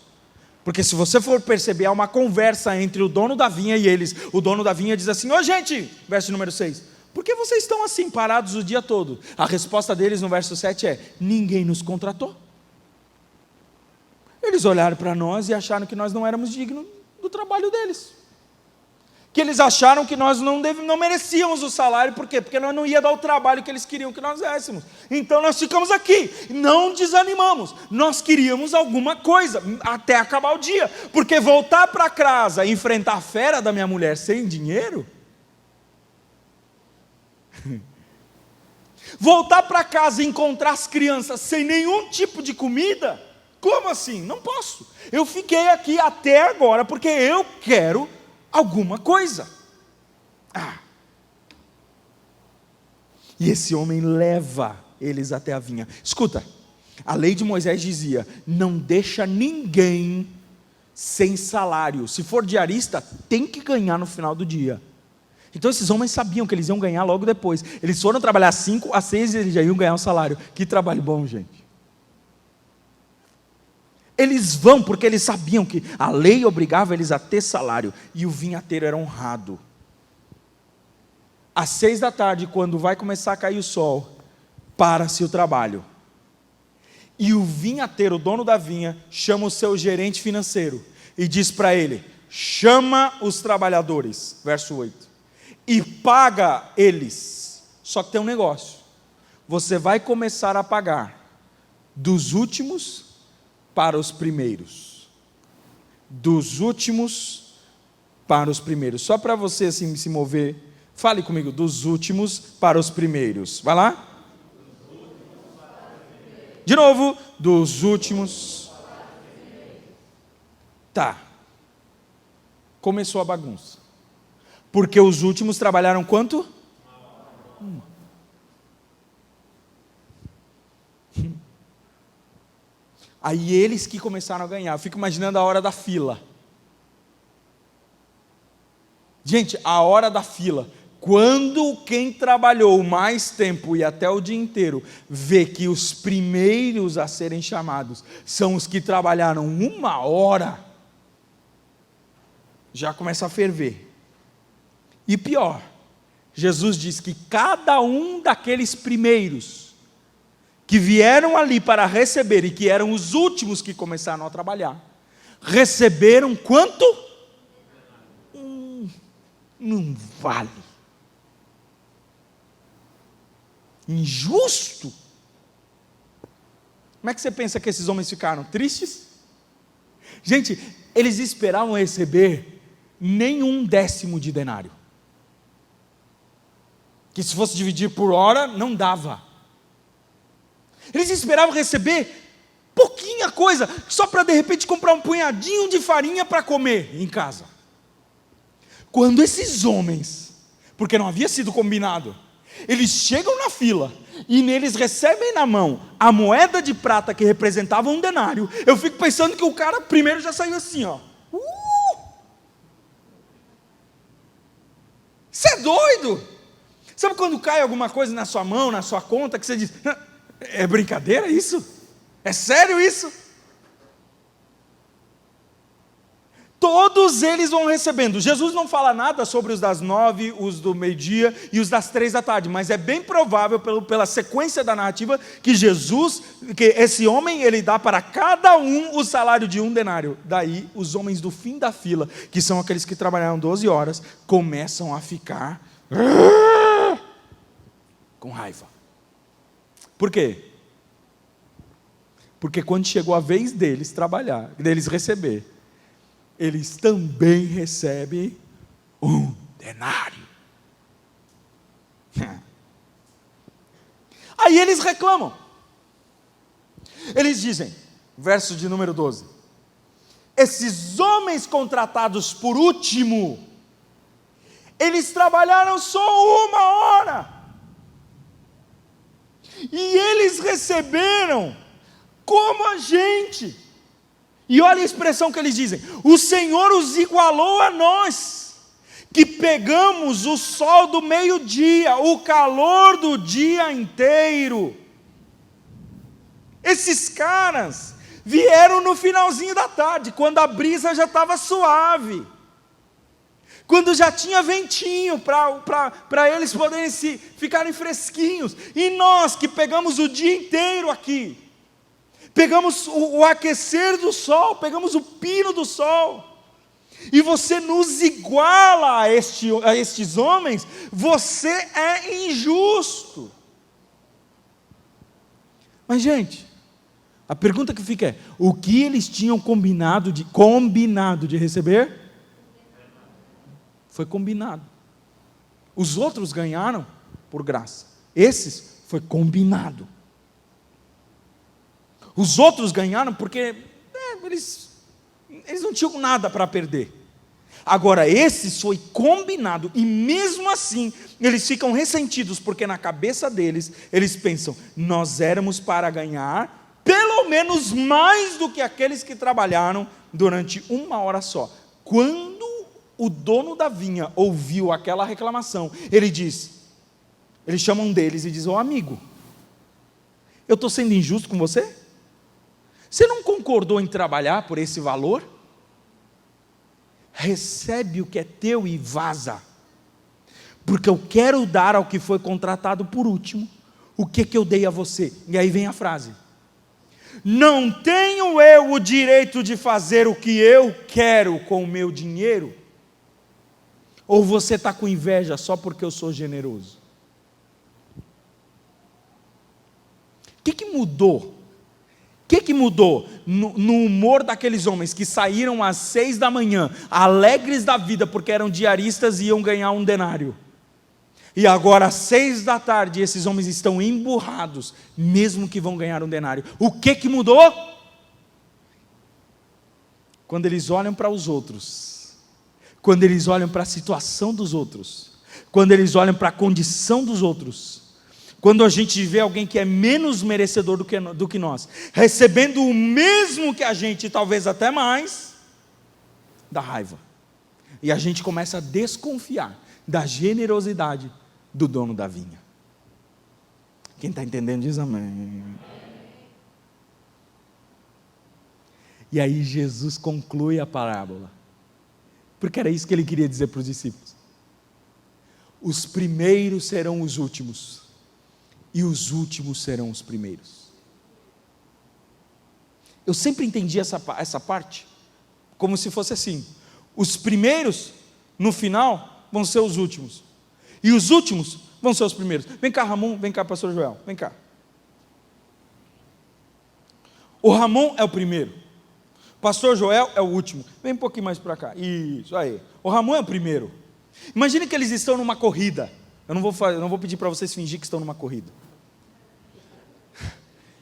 porque se você for perceber, há uma conversa entre o dono da vinha e eles. O dono da vinha diz assim, gente, verso número 6, por que vocês estão assim parados o dia todo? A resposta deles no verso 7 é, ninguém nos contratou. Eles olharam para nós e acharam que nós não éramos dignos do trabalho deles. Que eles acharam que nós não merecíamos o salário, por quê? Porque nós não ia dar o trabalho que eles queriam que nós dessemos. Então nós ficamos aqui, não desanimamos, nós queríamos alguma coisa, até acabar o dia, porque voltar para casa e enfrentar a fera da minha mulher sem dinheiro, voltar para casa e encontrar as crianças sem nenhum tipo de comida, como assim? Não posso, eu fiquei aqui até agora, porque eu quero alguma coisa. E esse homem leva eles até a vinha. Escuta, a lei de Moisés dizia, não deixa ninguém sem salário, se for diarista, tem que ganhar no final do dia. Então esses homens sabiam que eles iam ganhar logo depois, eles foram trabalhar 5 a 6 e eles já iam ganhar um salário. Que trabalho bom, gente. Eles vão porque eles sabiam que a lei obrigava eles a ter salário, e o vinhateiro era honrado. Às 6 da tarde, quando vai começar a cair o sol, para-se o trabalho, e o vinhateiro, o dono da vinha, chama o seu gerente financeiro, e diz para ele, chama os trabalhadores, verso 8, e paga eles, só que tem um negócio, você vai começar a pagar, dos últimos para os primeiros, dos últimos para os primeiros, só para você assim se mover, fale comigo, dos últimos para os primeiros, vai lá, de novo, dos últimos, tá, começou a bagunça, porque os últimos trabalharam quanto? 1 hora. Aí eles que começaram a ganhar, eu fico imaginando a hora da fila. Gente, a hora da fila, quando quem trabalhou mais tempo e até o dia inteiro, vê que os primeiros a serem chamados, são os que trabalharam 1 hora, já começa a ferver. E pior, Jesus diz que cada um daqueles primeiros, que vieram ali para receber, e que eram os últimos que começaram a trabalhar, receberam quanto? Não vale. Injusto. Como é que você pensa que esses homens ficaram? Tristes? Gente, eles esperavam receber nem 1/10 de denário, que se fosse dividir por hora, não dava. Eles esperavam receber pouquinha coisa, só para de repente comprar um punhadinho de farinha para comer em casa. Quando esses homens, porque não havia sido combinado, eles chegam na fila, e neles recebem na mão a moeda de prata que representava 1 denário, eu fico pensando que o cara primeiro já saiu assim, ó. Você é doido? Sabe quando cai alguma coisa na sua mão, na sua conta, que você diz... É brincadeira isso? É sério isso? todos eles vão recebendo. Jesus não fala nada sobre os das 9, os do meio-dia e os das 3 da tarde, mas é bem provável, pela sequência da narrativa, que esse homem, ele dá para cada um o salário de 1 denário. Daí, os homens do fim da fila, que são aqueles que trabalharam 12 horas, começam a ficar com raiva. Por quê? Porque quando chegou a vez deles trabalhar, deles receber, eles também recebem 1 denário. Aí eles reclamam. Eles dizem, verso de número 12: esses homens contratados por último, eles trabalharam só 1 hora, e eles receberam como a gente. E olha a expressão que eles dizem: o Senhor os igualou a nós, que pegamos o sol do meio-dia, o calor do dia inteiro. Esses caras vieram no finalzinho da tarde, quando a brisa já estava suave, quando já tinha ventinho para eles poderem ficarem fresquinhos. E nós que pegamos o dia inteiro aqui, pegamos o aquecer do sol, pegamos o pino do sol, e você nos iguala a estes homens, você é injusto. Mas, gente, a pergunta que fica é: o que eles tinham combinado de receber? Foi combinado. Os outros ganharam por graça, esses foi combinado. Os outros ganharam porque eles não tinham nada para perder. Agora, esses foi combinado, e mesmo assim, eles ficam ressentidos, porque na cabeça deles, eles pensam: nós éramos para ganhar pelo menos mais do que aqueles que trabalharam durante 1 hora só. Quando o dono da vinha ouviu aquela reclamação, eles chamam um deles e diz: ô amigo, eu estou sendo injusto com você? Você não concordou em trabalhar por esse valor? Recebe o que é teu e vaza, porque eu quero dar ao que foi contratado por último o que eu dei a você. E aí vem a frase: não tenho eu o direito de fazer o que eu quero com o meu dinheiro? Ou você está com inveja só porque eu sou generoso? O que mudou? O que mudou no humor daqueles homens que saíram às 6 da manhã, alegres da vida, porque eram diaristas e iam ganhar 1 denário? E agora às 6 da tarde, esses homens estão emburrados, mesmo que vão ganhar 1 denário. O que mudou? Quando eles olham para os outros, quando eles olham para a situação dos outros, quando eles olham para a condição dos outros, quando a gente vê alguém que é menos merecedor do que nós, recebendo o mesmo que a gente, talvez até mais, dá raiva. E a gente começa a desconfiar da generosidade do dono da vinha. Quem está entendendo diz amém. E aí Jesus conclui a parábola, porque era isso que ele queria dizer para os discípulos: os primeiros serão os últimos, e os últimos serão os primeiros. Eu sempre entendi essa parte como se fosse assim: os primeiros, no final, vão ser os últimos, e os últimos vão ser os primeiros. Vem cá, Ramon, vem cá, pastor Joel, vem cá. O Ramon é o primeiro, pastor Joel é o último. Vem um pouquinho mais para cá, isso aí. O Ramon é o primeiro. Imagine que eles estão numa corrida. Eu não vou pedir para vocês fingir que estão numa corrida.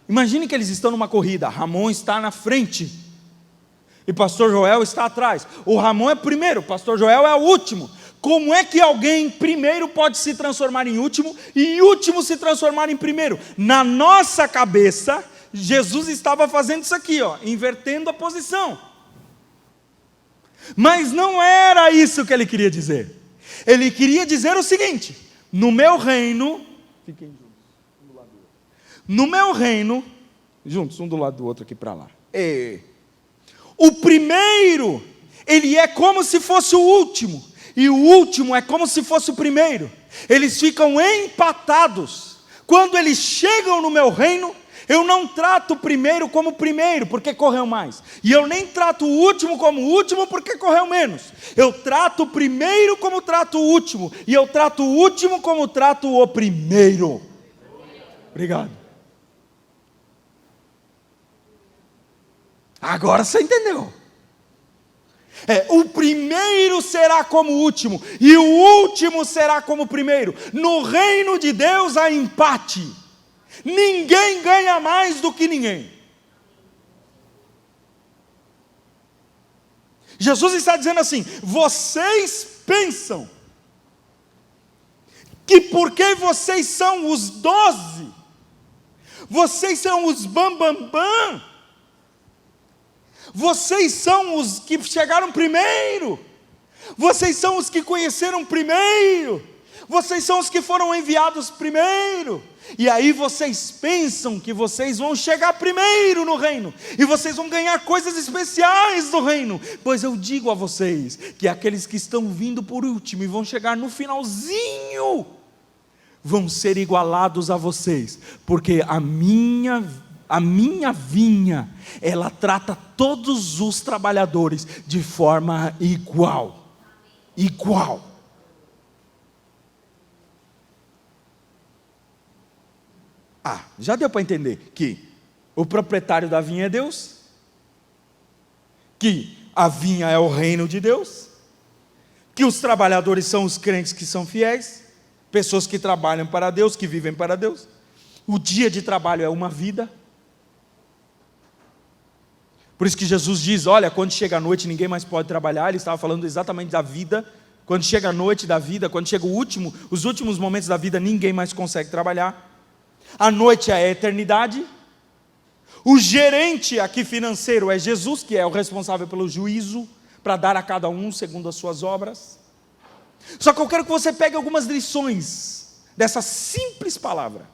Imagine que eles estão numa corrida, Ramon está na frente, e pastor Joel está atrás. O Ramon é primeiro, pastor Joel é o último. Como é que alguém primeiro pode se transformar em último, e último se transformar em primeiro? Na nossa cabeça, Jesus estava fazendo isso aqui, invertendo a posição. Mas não era isso que ele queria dizer. Ele queria dizer o seguinte: no meu reino, fiquem juntos, um do lado do outro. No meu reino, juntos, um do lado do outro aqui para lá. O primeiro, ele é como se fosse o último, e o último é como se fosse o primeiro. Eles ficam empatados. Quando eles chegam no meu reino, eu não trato o primeiro como o primeiro, porque correu mais. E eu nem trato o último como o último, porque correu menos. Eu trato o primeiro como trato o último. E eu trato o último como trato o primeiro. Obrigado. Agora você entendeu. O primeiro será como o último, e o último será como o primeiro. No reino de Deus há empate. Ninguém ganha mais do que ninguém. Jesus está dizendo assim: vocês pensam que porque vocês são os 12, vocês são os bambambam, vocês são os que chegaram primeiro, vocês são os que conheceram primeiro, vocês são os que foram enviados primeiro. E aí vocês pensam que vocês vão chegar primeiro no reino, e vocês vão ganhar coisas especiais do reino. Pois eu digo a vocês, que aqueles que estão vindo por último e vão chegar no finalzinho, vão ser igualados a vocês, porque a minha vinha, ela trata todos os trabalhadores de forma igual. Igual. Já deu para entender que o proprietário da vinha é Deus, que a vinha é o reino de Deus, que os trabalhadores são os crentes que são fiéis, pessoas que trabalham para Deus, que vivem para Deus. O dia de trabalho é uma vida. Por isso que Jesus diz: olha, quando chega a noite ninguém mais pode trabalhar. Ele estava falando exatamente da vida. Quando chega a noite da vida, quando chega os últimos momentos da vida, ninguém mais consegue trabalhar. A noite é a eternidade. O gerente aqui financeiro é Jesus, que é o responsável pelo juízo, para dar a cada um segundo as suas obras. Só que eu quero que você pegue algumas lições dessa simples palavra.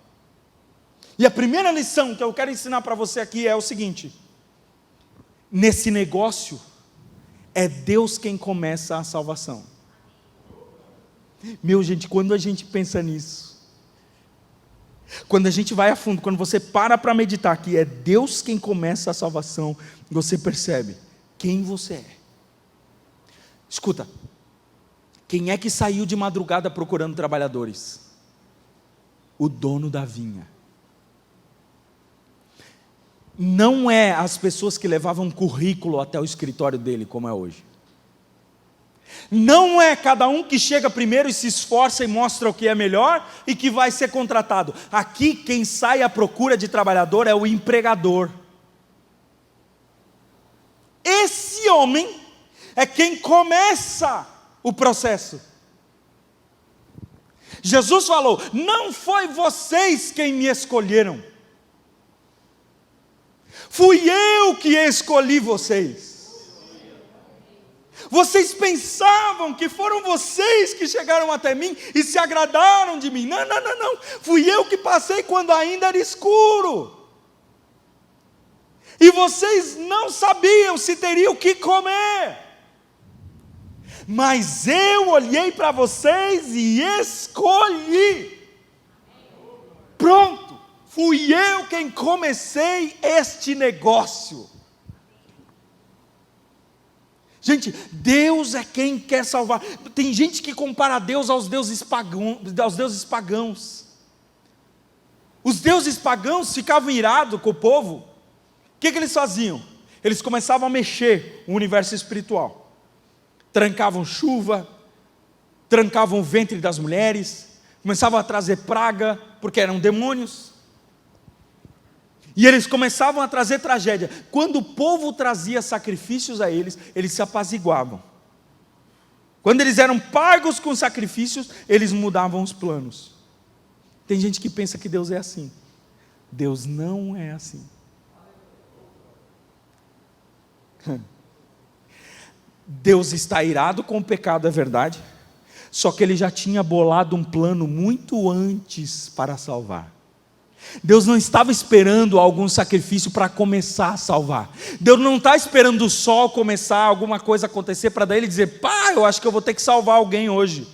E a primeira lição que eu quero ensinar para você aqui é o seguinte: nesse negócio, é Deus quem começa a salvação. Meu gente, quando a gente pensa nisso, quando a gente vai a fundo, quando você para meditar que é Deus quem começa a salvação, você percebe quem você é. Escuta, quem é que saiu de madrugada procurando trabalhadores? O dono da vinha. Não é as pessoas que levavam currículo até o escritório dele, como é hoje. Não é cada um que chega primeiro e se esforça e mostra o que é melhor e que vai ser contratado. Aqui quem sai à procura de trabalhador é o empregador. Esse homem é quem começa o processo. Jesus falou: não foi vocês quem me escolheram, fui eu que escolhi vocês. Vocês pensavam que foram vocês que chegaram até mim e se agradaram de mim. Não, não, não, não. Fui eu que passei quando ainda era escuro. E vocês não sabiam se teriam o que comer. Mas eu olhei para vocês e escolhi. Pronto. Fui eu quem comecei este negócio. Gente, Deus é quem quer salvar. Tem gente que compara Deus aos deuses pagãos. Os deuses pagãos ficavam irados com o povo. O que eles faziam? Eles começavam a mexer o universo espiritual. Trancavam chuva, trancavam o ventre das mulheres, começavam a trazer praga, porque eram demônios. E eles começavam a trazer tragédia. Quando o povo trazia sacrifícios a eles, eles se apaziguavam. Quando eles eram pagos com sacrifícios, eles mudavam os planos. Tem gente que pensa que Deus é assim. Deus não é assim. Deus está irado com o pecado, é verdade. Só que Ele já tinha bolado um plano muito antes para salvar. Deus não estava esperando algum sacrifício para começar a salvar. Deus não está esperando o sol começar, alguma coisa acontecer, para daí Ele dizer: pai, eu acho que eu vou ter que salvar alguém hoje.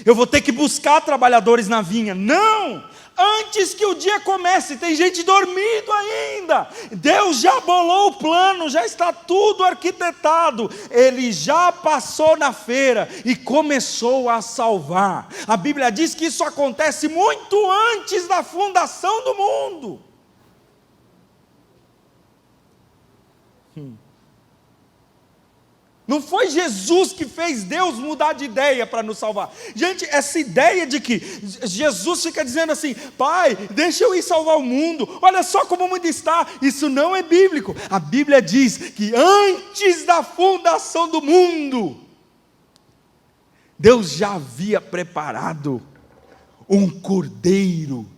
Eu vou ter que buscar trabalhadores na vinha. Não! Antes que o dia comece, tem gente dormindo ainda. Deus já bolou o plano, já está tudo arquitetado. Ele já passou na feira e começou a salvar. A Bíblia diz que isso acontece muito antes da fundação do mundo. Não foi Jesus que fez Deus mudar de ideia para nos salvar. Gente, essa ideia de que Jesus fica dizendo assim: pai, deixa eu ir salvar o mundo, olha só como o mundo está, isso não é bíblico. A Bíblia diz que antes da fundação do mundo, Deus já havia preparado um cordeiro.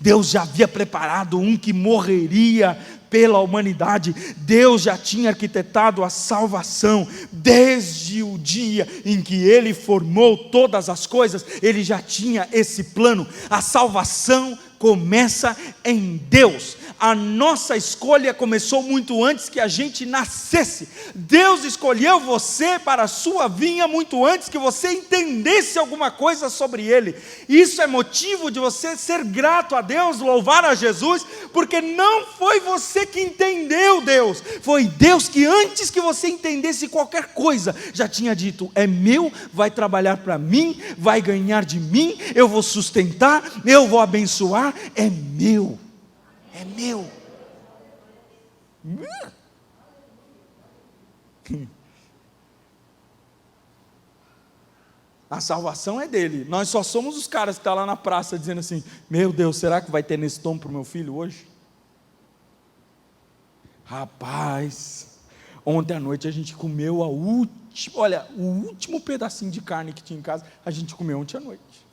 Deus já havia preparado um que morreria pela humanidade. Deus já tinha arquitetado a salvação desde o dia em que Ele formou todas as coisas. Ele já tinha esse plano. A salvação começa em Deus. A nossa escolha começou muito antes que a gente nascesse. Deus escolheu você para a sua vinha muito antes que você entendesse alguma coisa sobre Ele. Isso é motivo de você ser grato a Deus, louvar a Jesus, porque não foi você que entendeu Deus, foi Deus que antes que você entendesse qualquer coisa, já tinha dito: é meu, vai trabalhar para mim, vai ganhar de mim, eu vou sustentar, eu vou abençoar, é meu. É meu. A salvação é dele. Nós só somos os caras que estão lá na praça dizendo assim: meu Deus, será que vai ter nesse tom para o meu filho hoje? Rapaz, ontem à noite a gente comeu o último pedacinho de carne que tinha em casa, a gente comeu ontem à noite.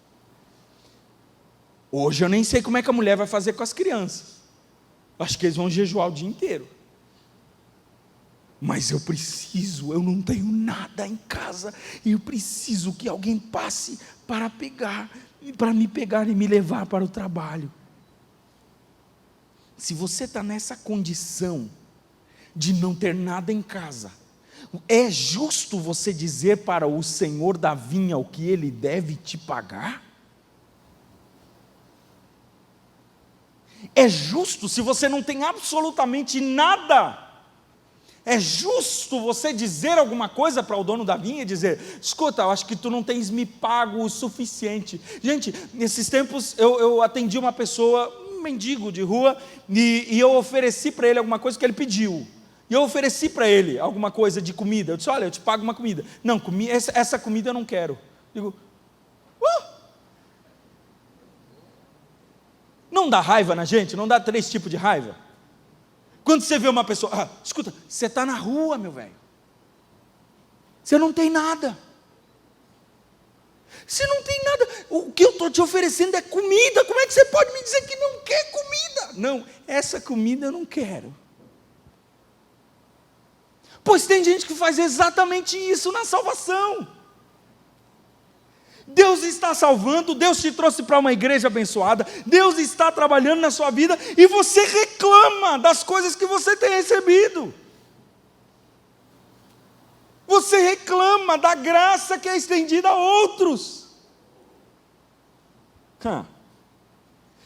Hoje eu nem sei como é que a mulher vai fazer com as crianças. Acho que eles vão jejuar o dia inteiro. Mas eu não tenho nada em casa, e eu preciso que alguém passe para me pegar e me levar para o trabalho. Se você está nessa condição de não ter nada em casa, é justo você dizer para o Senhor da vinha o que Ele deve te pagar? É justo se você não tem absolutamente nada? É justo você dizer alguma coisa para o dono da vinha e dizer: escuta, eu acho que tu não tens me pago o suficiente. Gente, nesses tempos eu atendi uma pessoa, um mendigo de rua, e eu ofereci para ele alguma coisa que ele pediu. E eu ofereci para ele alguma coisa de comida. Eu disse: olha, eu te pago uma comida. Não, essa comida eu não quero. Digo: não dá raiva na gente? Não dá 3 tipos de raiva? Quando você vê uma pessoa: escuta, você está na rua, meu velho, você não tem nada. Você não tem nada. O que eu estou te oferecendo é comida. Como é que você pode me dizer que não quer comida? Não, essa comida eu não quero. Pois tem gente que faz exatamente isso na salvação. Deus está salvando, Deus te trouxe para uma igreja abençoada, Deus está trabalhando na sua vida, e você reclama das coisas que você tem recebido. Você reclama da graça que é estendida a outros.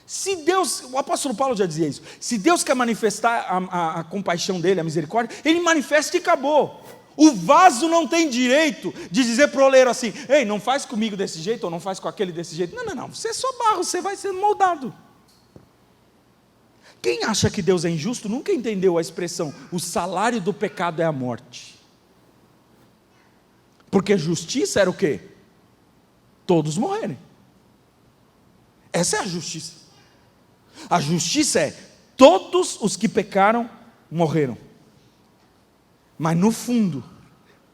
Se Deus, o apóstolo Paulo já dizia isso, se Deus quer manifestar a compaixão dele, a misericórdia, Ele manifesta e acabou. O vaso não tem direito de dizer para o oleiro assim: ei, não faz comigo desse jeito, ou não faz com aquele desse jeito. Não, você é só barro, você vai sendo moldado. Quem acha que Deus é injusto nunca entendeu a expressão: o salário do pecado é a morte. Porque justiça era o quê? Todos morrerem. Essa é a justiça. A justiça é: todos os que pecaram morreram. Mas no fundo,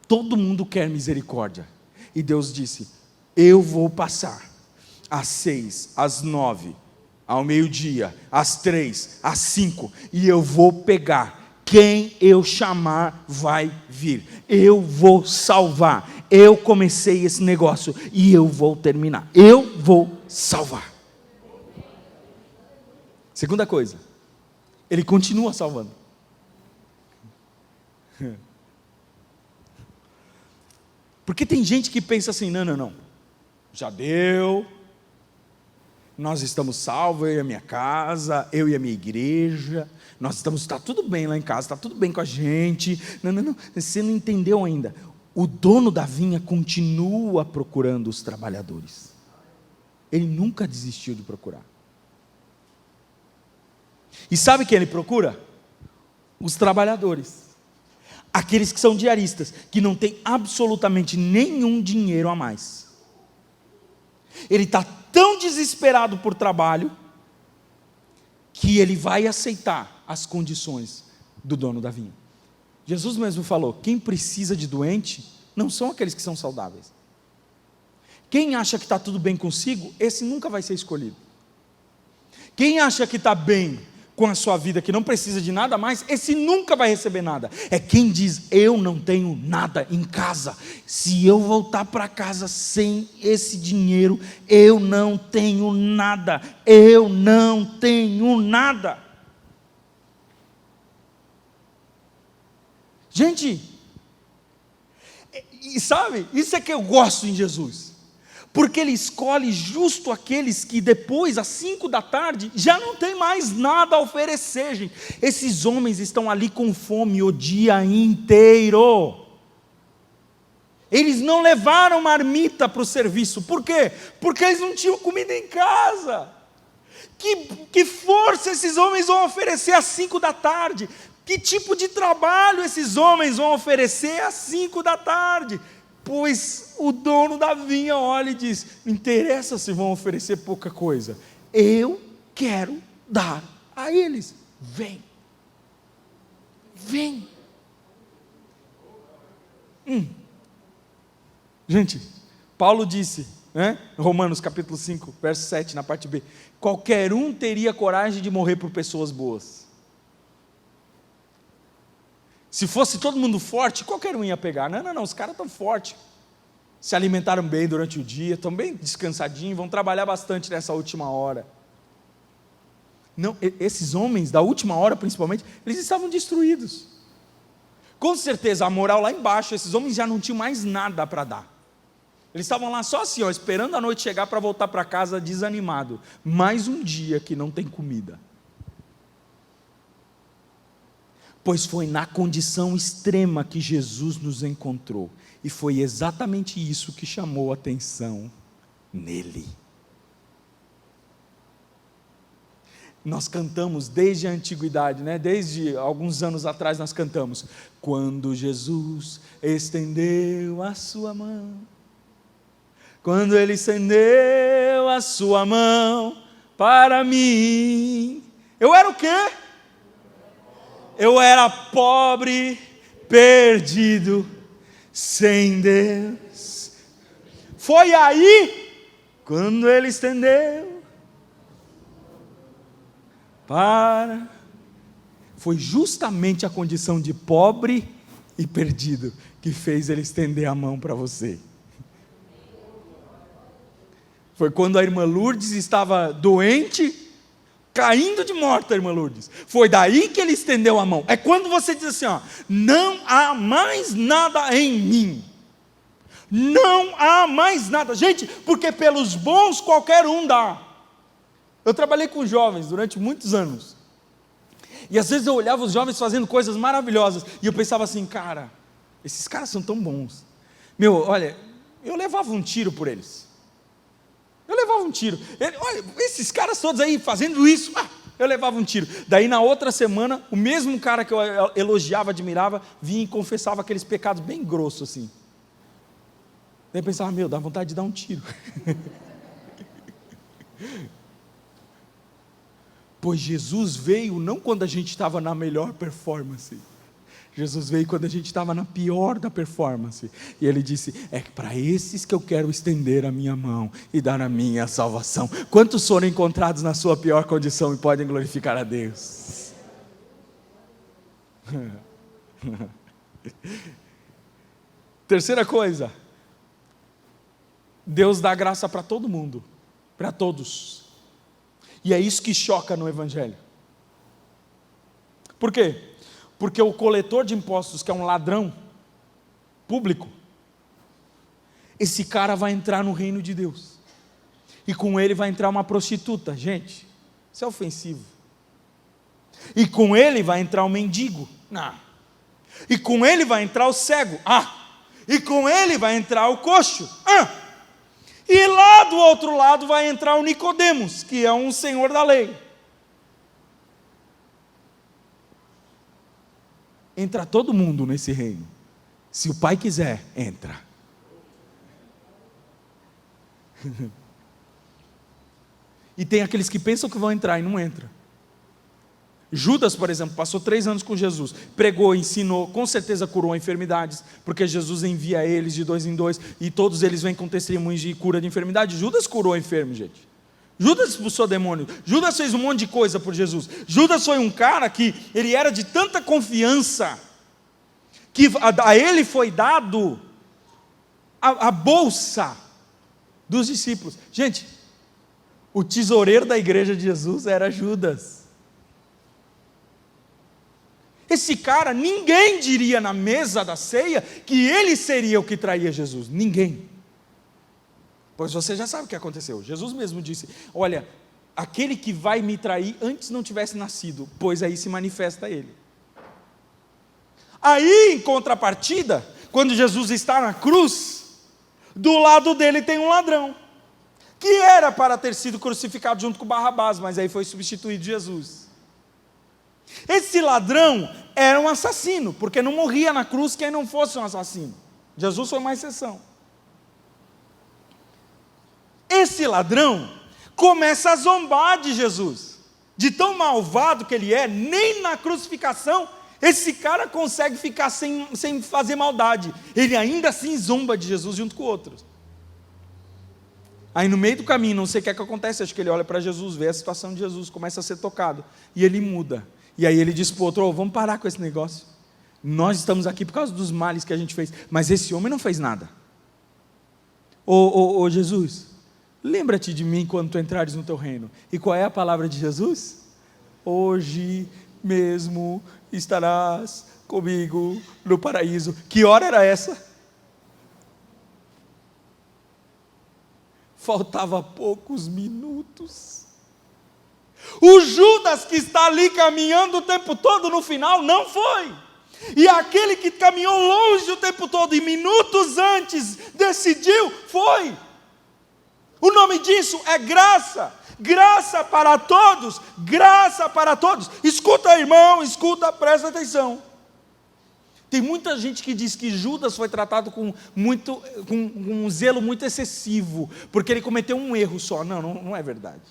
todo mundo quer misericórdia. E Deus disse: eu vou passar às 6, às 9, ao meio-dia, às 3, às 5, e eu vou pegar quem eu chamar vai vir. Eu vou salvar. Eu comecei esse negócio e eu vou terminar. Eu vou salvar. Segunda coisa, Ele continua salvando. Porque tem gente que pensa assim, não, já deu, nós estamos salvos, eu e a minha casa, eu e a minha igreja, está tudo bem lá em casa, está tudo bem com a gente. Não, você não entendeu ainda. O dono da vinha continua procurando os trabalhadores. Ele nunca desistiu de procurar. E sabe quem ele procura? Os trabalhadores. Aqueles que são diaristas, que não têm absolutamente nenhum dinheiro a mais. Ele está tão desesperado por trabalho, que ele vai aceitar as condições do dono da vinha. Jesus mesmo falou, quem precisa de doente, não são aqueles que são saudáveis. Quem acha que está tudo bem consigo, esse nunca vai ser escolhido. Quem acha que está bem com a sua vida, que não precisa de nada mais, esse nunca vai receber nada. É quem diz, eu não tenho nada em casa, se eu voltar para casa sem esse dinheiro, eu não tenho nada, eu não tenho nada. Gente, e sabe, isso é que eu gosto em Jesus, porque Ele escolhe justo aqueles que depois, às 5 da tarde, já não tem mais nada a oferecer, gente. Esses homens estão ali com fome o dia inteiro. Eles não levaram marmita para o serviço, por quê? Porque eles não tinham comida em casa. Que força esses homens vão oferecer às 5 da tarde? Que tipo de trabalho esses homens vão oferecer às 5 da tarde? Pois o dono da vinha olha e diz, não interessa se vão oferecer pouca coisa, eu quero dar a eles, vem. Gente, Paulo disse, Romanos capítulo 5, verso 7, na parte B, qualquer um teria coragem de morrer por pessoas boas. Se fosse todo mundo forte, qualquer um ia pegar. Não, os caras estão fortes, se alimentaram bem durante o dia, estão bem descansadinhos, vão trabalhar bastante nessa última hora. Não, esses homens da última hora principalmente, eles estavam destruídos. Com certeza a moral lá embaixo, esses homens já não tinham mais nada para dar. Eles estavam lá só assim, esperando a noite chegar para voltar para casa desanimado. Mais um dia que não tem comida. Pois foi na condição extrema que Jesus nos encontrou, e foi exatamente isso que chamou a atenção nele. Nós cantamos desde a antiguidade, desde alguns anos atrás nós cantamos, quando Jesus estendeu a sua mão, quando Ele estendeu a sua mão para mim, eu era o quê? Eu era pobre, perdido, sem Deus. Foi aí, quando Ele estendeu foi justamente a condição de pobre e perdido que fez Ele estender a mão para você. Foi quando a irmã Lourdes estava doente, caindo de morte, a irmã Lourdes. Foi daí que Ele estendeu a mão. É quando você diz assim, não há mais nada em mim. Não há mais nada. Gente, porque pelos bons qualquer um dá. Eu trabalhei com jovens durante muitos anos. E às vezes eu olhava os jovens fazendo coisas maravilhosas. E eu pensava assim, cara, esses caras são tão bons. Olha, eu levava um tiro por eles. Olha, esses caras todos aí fazendo isso, eu levava um tiro. Daí na outra semana, o mesmo cara que eu elogiava, admirava, vinha e confessava aqueles pecados bem grossos assim. Daí eu pensava, dá vontade de dar um tiro. Pois Jesus veio não quando a gente estava na melhor performance. Jesus veio quando a gente estava na pior da performance. E Ele disse, é para esses que eu quero estender a minha mão e dar a minha salvação. Quantos foram encontrados na sua pior condição e podem glorificar a Deus? Terceira coisa, Deus dá graça para todo mundo, para todos. E é isso que choca no Evangelho. Por quê? Porque o coletor de impostos, que é um ladrão público, esse cara vai entrar no reino de Deus. E com ele vai entrar uma prostituta. Gente, isso é ofensivo. E com ele vai entrar o mendigo. Não. E com ele vai entrar o cego. E com ele vai entrar o coxo. E lá do outro lado vai entrar o Nicodemos, que é um senhor da lei. Entra todo mundo nesse reino. Se o Pai quiser, entra. E tem aqueles que pensam que vão entrar e não entram. Judas, por exemplo, passou 3 anos com Jesus, pregou, ensinou, com certeza curou enfermidades, porque Jesus envia eles de 2 em 2, e todos eles vêm com testemunhos de cura de enfermidade. Judas curou enfermo, gente. Judas expulsou demônio. Judas fez um monte de coisa por Jesus. Judas foi um cara que ele era de tanta confiança, que a ele foi dado a bolsa dos discípulos. Gente, o tesoureiro da igreja de Jesus era Judas. Esse cara, ninguém diria na mesa da ceia que ele seria o que traía Jesus. Ninguém. Pois você já sabe o que aconteceu. Jesus mesmo disse: olha, aquele que vai me trair antes não tivesse nascido, pois aí se manifesta ele. Aí, em contrapartida, quando Jesus está na cruz, do lado dele tem um ladrão, que era para ter sido crucificado junto com Barrabás, mas aí foi substituído Jesus. Esse ladrão era um assassino, porque não morria na cruz quem não fosse um assassino. Jesus foi uma exceção. Esse ladrão começa a zombar de Jesus, de tão malvado que ele é. Nem na crucificação esse cara consegue ficar sem fazer maldade, ele ainda assim zomba de Jesus junto com outros. Aí no meio do caminho, não sei o que é que acontece, acho que ele olha para Jesus, vê a situação de Jesus, começa a ser tocado, e ele muda. E aí ele diz para o outro: vamos parar com esse negócio, nós estamos aqui por causa dos males que a gente fez, mas esse homem não fez nada. Ô Jesus, lembra-te de mim quando tu entrares no teu reino. E qual é a palavra de Jesus? Hoje mesmo estarás comigo no paraíso. Que hora era essa? Faltava poucos minutos. O Judas que está ali caminhando o tempo todo, no final não foi. E aquele que caminhou longe o tempo todo e minutos antes decidiu, foi. O nome disso é graça. Graça para todos, graça para todos. Escuta, irmão, escuta, presta atenção. Tem muita gente que diz que Judas foi tratado com um zelo muito excessivo, porque ele cometeu um erro só. Não é verdade.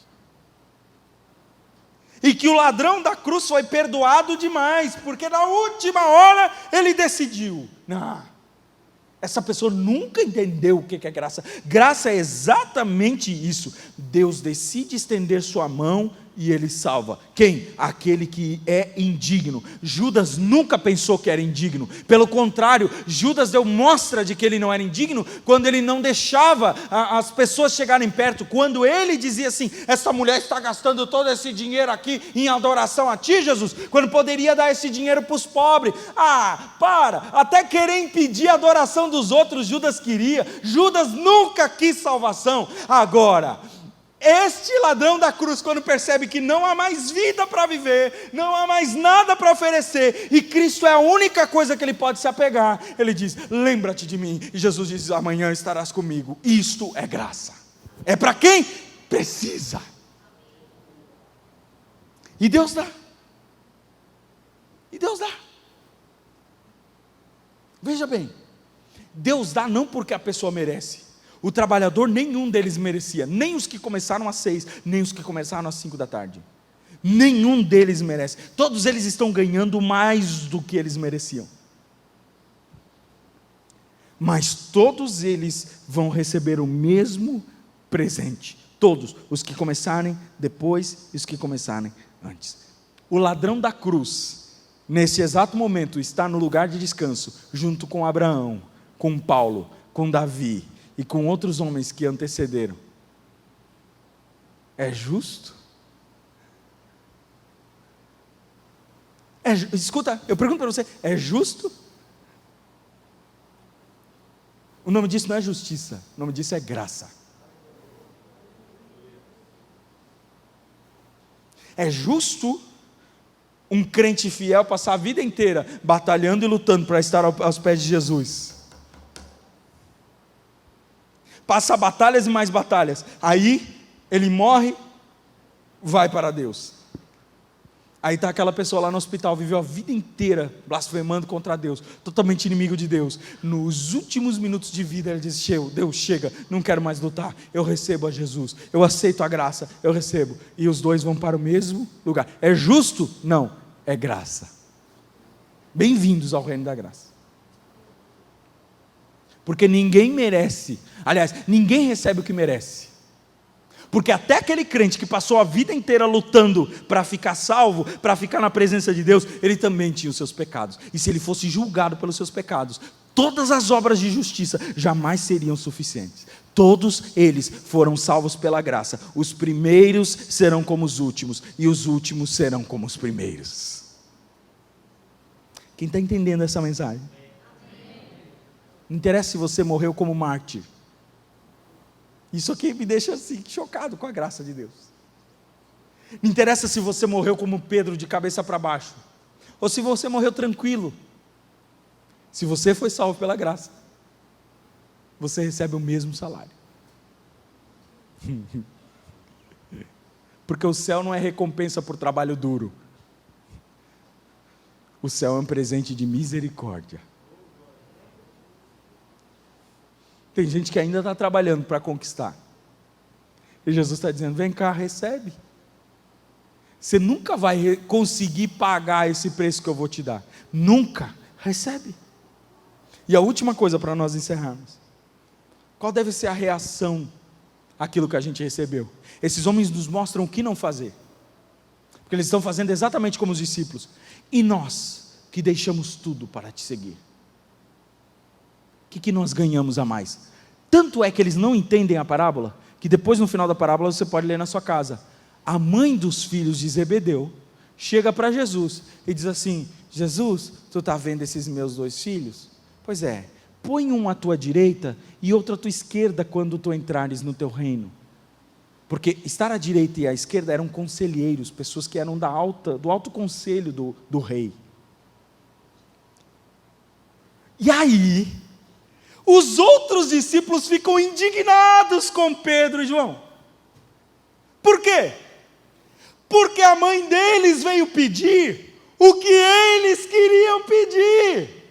E que o ladrão da cruz foi perdoado demais, porque na última hora ele decidiu. Essa pessoa nunca entendeu o que é graça. Graça é exatamente isso. Deus decide estender sua mão e ele salva. Quem? Aquele que é indigno. Judas nunca pensou que era indigno. Pelo contrário, Judas deu mostra de que ele não era indigno quando ele não deixava as pessoas chegarem perto. Quando ele dizia assim: essa mulher está gastando todo esse dinheiro aqui em adoração a ti, Jesus, quando poderia dar esse dinheiro para os pobres. Até querer impedir a adoração dos outros, Judas queria. Judas nunca quis salvação. Agora, este ladrão da cruz, quando percebe que não há mais vida para viver, não há mais nada para oferecer, e Cristo é a única coisa que ele pode se apegar, ele diz: lembra-te de mim. E Jesus diz: amanhã estarás comigo. Isto é graça. É para quem precisa. E Deus dá. E Deus dá. Veja bem, Deus dá não porque a pessoa merece. O trabalhador, nenhum deles merecia, nem os que começaram às 6, nem os que começaram às 5 da tarde. Nenhum deles merece. Todos eles estão ganhando mais do que eles mereciam. Mas todos eles vão receber o mesmo presente. Todos, os que começarem depois e os que começarem antes. O ladrão da cruz, nesse exato momento, está no lugar de descanso, junto com Abraão, com Paulo, com Davi e com outros homens que antecederam. É justo? Escuta, eu pergunto para você, é justo? O nome disso não é justiça, o nome disso é graça. É justo um crente fiel passar a vida inteira batalhando e lutando para estar aos pés de Jesus? Passa batalhas e mais batalhas, aí ele morre, vai para Deus. Aí está aquela pessoa lá no hospital, viveu a vida inteira blasfemando contra Deus, totalmente inimigo de Deus. Nos últimos minutos de vida, ele diz: Deus, chega, não quero mais lutar, eu recebo a Jesus, eu aceito a graça, eu recebo. E os dois vão para o mesmo lugar. É justo? Não, é graça. Bem-vindos ao reino da graça. Porque ninguém merece, aliás, ninguém recebe o que merece. Porque até aquele crente que passou a vida inteira lutando para ficar salvo, para ficar na presença de Deus, ele também tinha os seus pecados. E se ele fosse julgado pelos seus pecados, todas as obras de justiça jamais seriam suficientes. Todos eles foram salvos pela graça. Os primeiros serão como os últimos, e os últimos serão como os primeiros. Quem está entendendo essa mensagem? Não interessa se você morreu como mártir. Isso aqui me deixa assim, chocado com a graça de Deus. Não interessa se você morreu como Pedro, de cabeça para baixo, ou se você morreu tranquilo. Se você foi salvo pela graça, você recebe o mesmo salário. Porque o céu não é recompensa por trabalho duro. O céu é um presente de misericórdia. Tem gente que ainda está trabalhando para conquistar. E Jesus está dizendo: vem cá, recebe. Você nunca vai conseguir pagar esse preço que eu vou te dar. Nunca. Recebe. E a última coisa para nós encerrarmos. Qual deve ser a reação àquilo que a gente recebeu? Esses homens nos mostram o que não fazer. Porque eles estão fazendo exatamente como os discípulos. E nós, que deixamos tudo para te seguir? O que nós ganhamos a mais? Tanto é que eles não entendem a parábola, que depois no final da parábola você pode ler na sua casa. A mãe dos filhos de Zebedeu chega para Jesus e diz assim: Jesus, tu está vendo esses meus 2 filhos? Pois é, põe um à tua direita e outro à tua esquerda quando tu entrares no teu reino. Porque estar à direita e à esquerda eram conselheiros, pessoas que eram do alto conselho do rei. E aí, os outros discípulos ficam indignados com Pedro e João. Por quê? Porque a mãe deles veio pedir o que eles queriam pedir.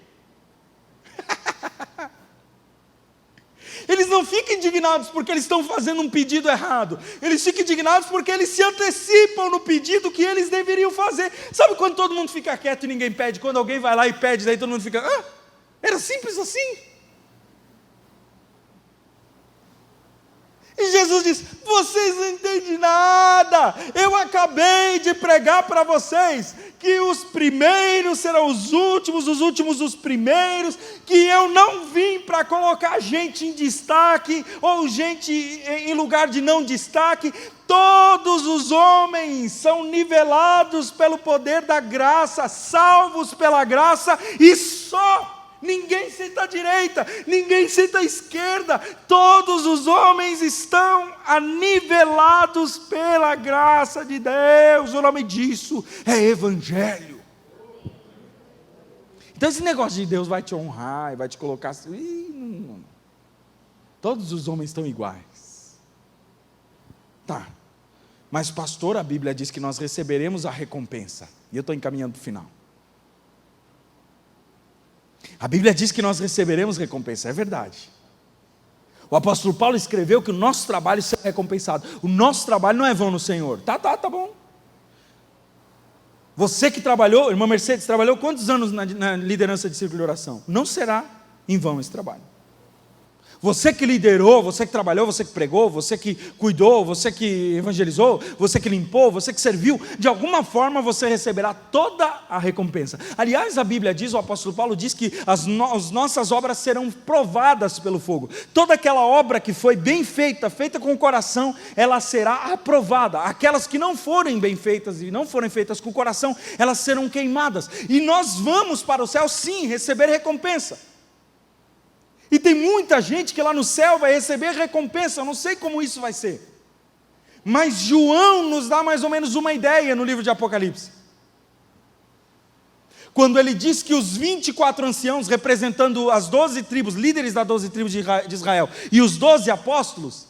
Eles não ficam indignados porque eles estão fazendo um pedido errado. Eles ficam indignados porque eles se antecipam no pedido que eles deveriam fazer. Sabe quando todo mundo fica quieto e ninguém pede? Quando alguém vai lá e pede, daí todo mundo fica: era simples assim? E Jesus diz: vocês não entendem nada. Eu acabei de pregar para vocês que os primeiros serão os últimos os primeiros, que eu não vim para colocar gente em destaque, ou gente em lugar de não destaque. Todos os homens são nivelados pelo poder da graça, salvos pela graça, e só. Ninguém senta à direita, ninguém senta à esquerda, todos os homens estão anivelados pela graça de Deus. O nome disso é Evangelho. Então esse negócio de Deus vai te honrar e vai te colocar assim, não. Todos os homens estão iguais. Tá, mas pastor, a Bíblia diz que nós receberemos a recompensa, e eu estou encaminhando para o final. A Bíblia diz que nós receberemos recompensa, é verdade. O apóstolo Paulo escreveu que o nosso trabalho será recompensado. O nosso trabalho não é vão no Senhor. Tá bom. Você que trabalhou, irmã Mercedes, trabalhou quantos anos na liderança de círculo de oração? Não será em vão esse trabalho. Você que liderou, você que trabalhou, você que pregou, você que cuidou, você que evangelizou, você que limpou, você que serviu, de alguma forma você receberá toda a recompensa. Aliás, a Bíblia diz, o apóstolo Paulo diz que as nossas obras serão provadas pelo fogo. Toda aquela obra que foi bem feita, feita com o coração, ela será aprovada. Aquelas que não forem bem feitas e não forem feitas com o coração, elas serão queimadas. E nós vamos para o céu sim, receber recompensa. E tem muita gente que lá no céu vai receber recompensa, eu não sei como isso vai ser. Mas João nos dá mais ou menos uma ideia no livro de Apocalipse. Quando ele diz que os 24 anciãos, representando as 12 tribos, líderes das 12 tribos de Israel, e os 12 apóstolos,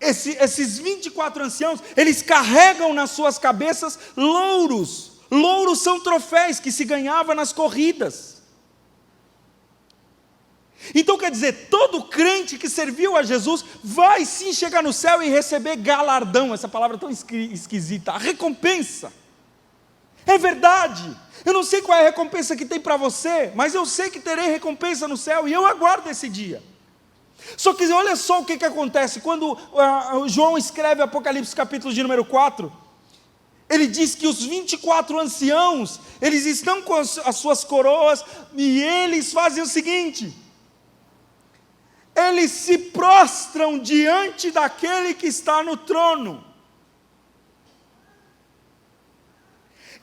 esses 24 anciãos, eles carregam nas suas cabeças louros. Louros são troféus que se ganhava nas corridas. Então quer dizer, todo crente que serviu a Jesus vai sim chegar no céu e receber galardão, essa palavra tão esquisita, a recompensa. É verdade, eu não sei qual é a recompensa que tem para você, mas eu sei que terei recompensa no céu e eu aguardo esse dia. Só que olha só o que acontece, quando João escreve Apocalipse capítulo de número 4, ele diz que os 24 anciãos, eles estão com as suas coroas e eles fazem o seguinte: eles se prostram diante daquele que está no trono.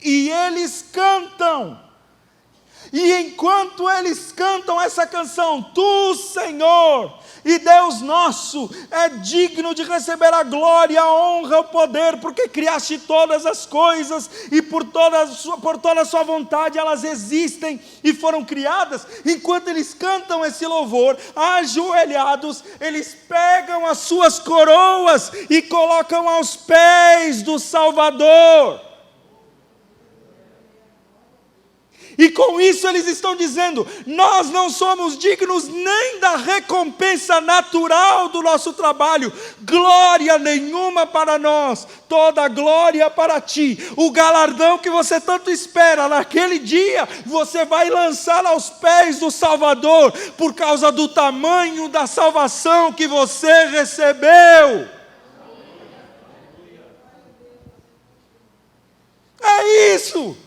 E eles cantam. E enquanto eles cantam essa canção, Tu, Senhor, e Deus nosso, é digno de receber a glória, a honra, o poder, porque criaste todas as coisas, e por toda a sua vontade elas existem e foram criadas. Enquanto eles cantam esse louvor, ajoelhados, eles pegam as suas coroas e colocam aos pés do Salvador. E com isso eles estão dizendo: nós não somos dignos nem da recompensa natural do nosso trabalho, glória nenhuma para nós, toda glória para ti. O galardão que você tanto espera, naquele dia você vai lançar aos pés do Salvador, por causa do tamanho da salvação que você recebeu. É isso.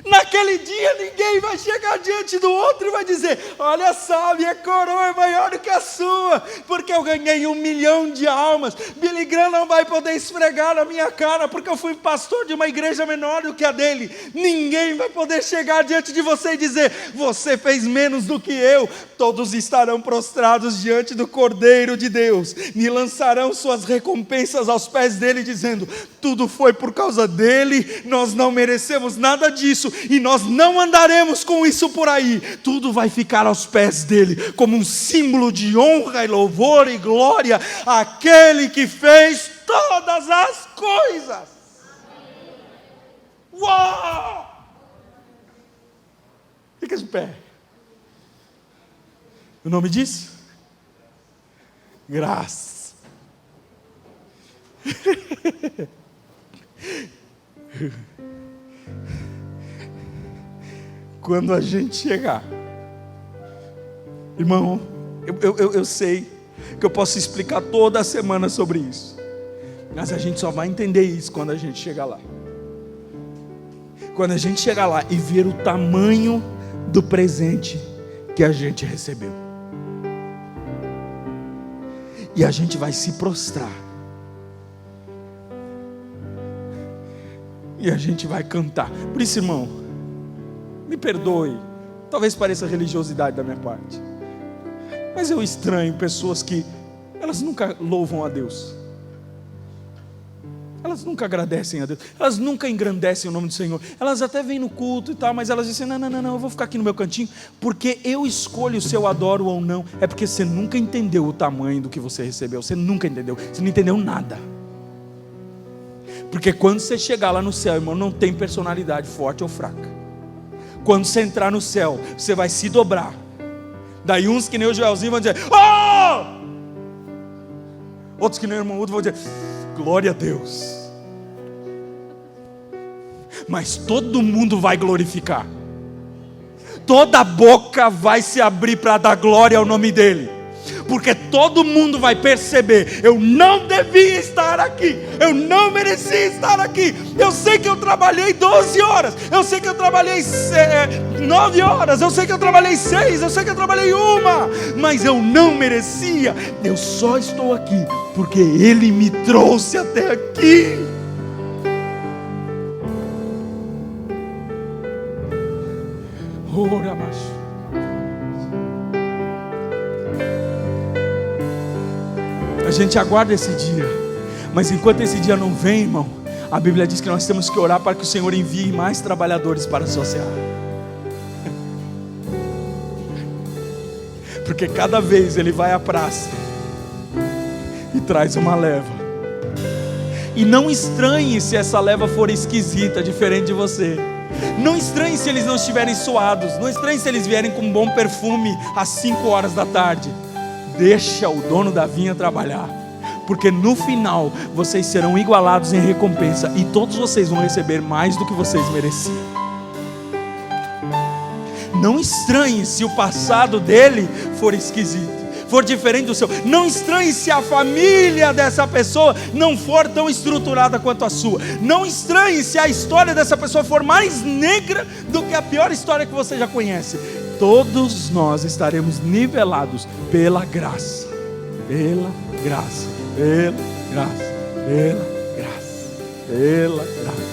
Naquele dia ninguém vai chegar diante do outro e vai dizer: olha só, minha coroa é maior do que a sua, porque eu ganhei 1 milhão de almas. Billy Graham não vai poder esfregar na minha cara, porque eu fui pastor de uma igreja menor do que a dele. Ninguém vai poder chegar diante de você e dizer: você fez menos do que eu. Todos estarão prostrados diante do Cordeiro de Deus e lançarão suas recompensas aos pés dele, dizendo: tudo foi por causa dele, nós não merecemos nada disso, e nós não andaremos com isso por aí. Tudo vai ficar aos pés dele, como um símbolo de honra e louvor e glória àquele que fez todas as coisas. Uau! Fica de pé. O nome disso? Graça. Quando a gente chegar, irmão, eu sei que eu posso explicar toda a semana sobre isso, mas a gente só vai entender isso quando a gente chegar lá. Quando a gente chegar lá e ver o tamanho do presente que a gente recebeu, e a gente vai se prostrar, e a gente vai cantar. Por isso, irmão, me perdoe, talvez pareça religiosidade da minha parte, mas eu estranho pessoas que elas nunca louvam a Deus, elas nunca agradecem a Deus, elas nunca engrandecem o nome do Senhor. Elas até vêm no culto e tal, mas elas dizem: não, eu vou ficar aqui no meu cantinho, porque eu escolho se eu adoro ou não. É porque você nunca entendeu o tamanho do que você recebeu. Você nunca entendeu, você não entendeu nada. Porque quando você chegar lá no céu, irmão, não tem personalidade forte ou fraca. Quando você entrar no céu, você vai se dobrar. Daí uns que nem o Joelzinho vão dizer: oh! Outros que nem o irmão Udo vão dizer: glória a Deus. Mas todo mundo vai glorificar. toda boca vai se abrir para dar glória ao nome dEle. Porque todo mundo vai perceber: eu não devia estar aqui, eu não merecia estar aqui. Eu sei que eu trabalhei 12 horas, eu sei que eu trabalhei 9 horas, eu sei que eu trabalhei 6, eu sei que eu trabalhei 1, mas eu não merecia. Eu só estou aqui porque Ele me trouxe até aqui. Ora, macho. A gente aguarda esse dia, mas enquanto esse dia não vem, irmão, a Bíblia diz que nós temos que orar para que o Senhor envie mais trabalhadores para a sua seara. Porque cada vez Ele vai à praça e traz uma leva. E não estranhe se essa leva for esquisita, diferente de você. Não estranhe se eles não estiverem suados. Não estranhe se eles vierem com um bom perfume às 5 horas da tarde. Deixa o dono da vinha trabalhar, porque no final vocês serão igualados em recompensa, e todos vocês vão receber mais do que vocês mereciam. Não estranhe se o passado dele for esquisito, for diferente do seu. Não estranhe se a família dessa pessoa não for tão estruturada quanto a sua. Não estranhe se a história dessa pessoa for mais negra do que a pior história que você já conhece. Todos nós estaremos nivelados pela graça, pela graça, pela graça, pela graça, pela graça.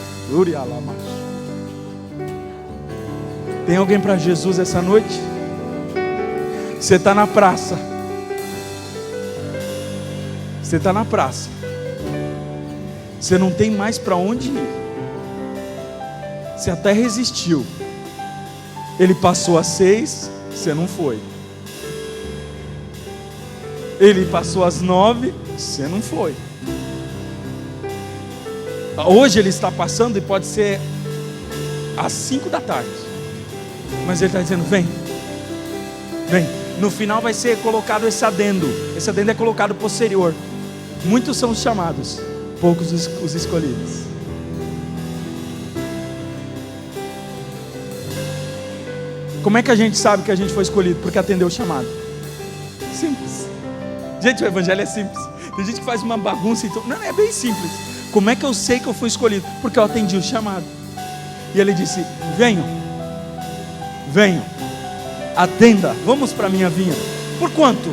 Tem alguém para Jesus essa noite? Você está na praça. Você está na praça. Você não tem mais para onde ir. Você até resistiu. Ele passou às 6, você não foi. Ele passou às 9, você não foi. Hoje ele está passando e pode ser às 5 da tarde. Mas ele está dizendo: vem, vem. No final vai ser colocado esse adendo. Esse adendo é colocado posterior. Muitos são os chamados, poucos os escolhidos. Como é que a gente sabe que a gente foi escolhido? Porque atendeu o chamado. Simples. Gente, o evangelho é simples. Tem gente que faz uma bagunça, então não, é bem simples. Como é que eu sei que eu fui escolhido? Porque eu atendi o chamado. E ele disse: venham, venham, atenda, vamos para a minha vinha. Por quanto?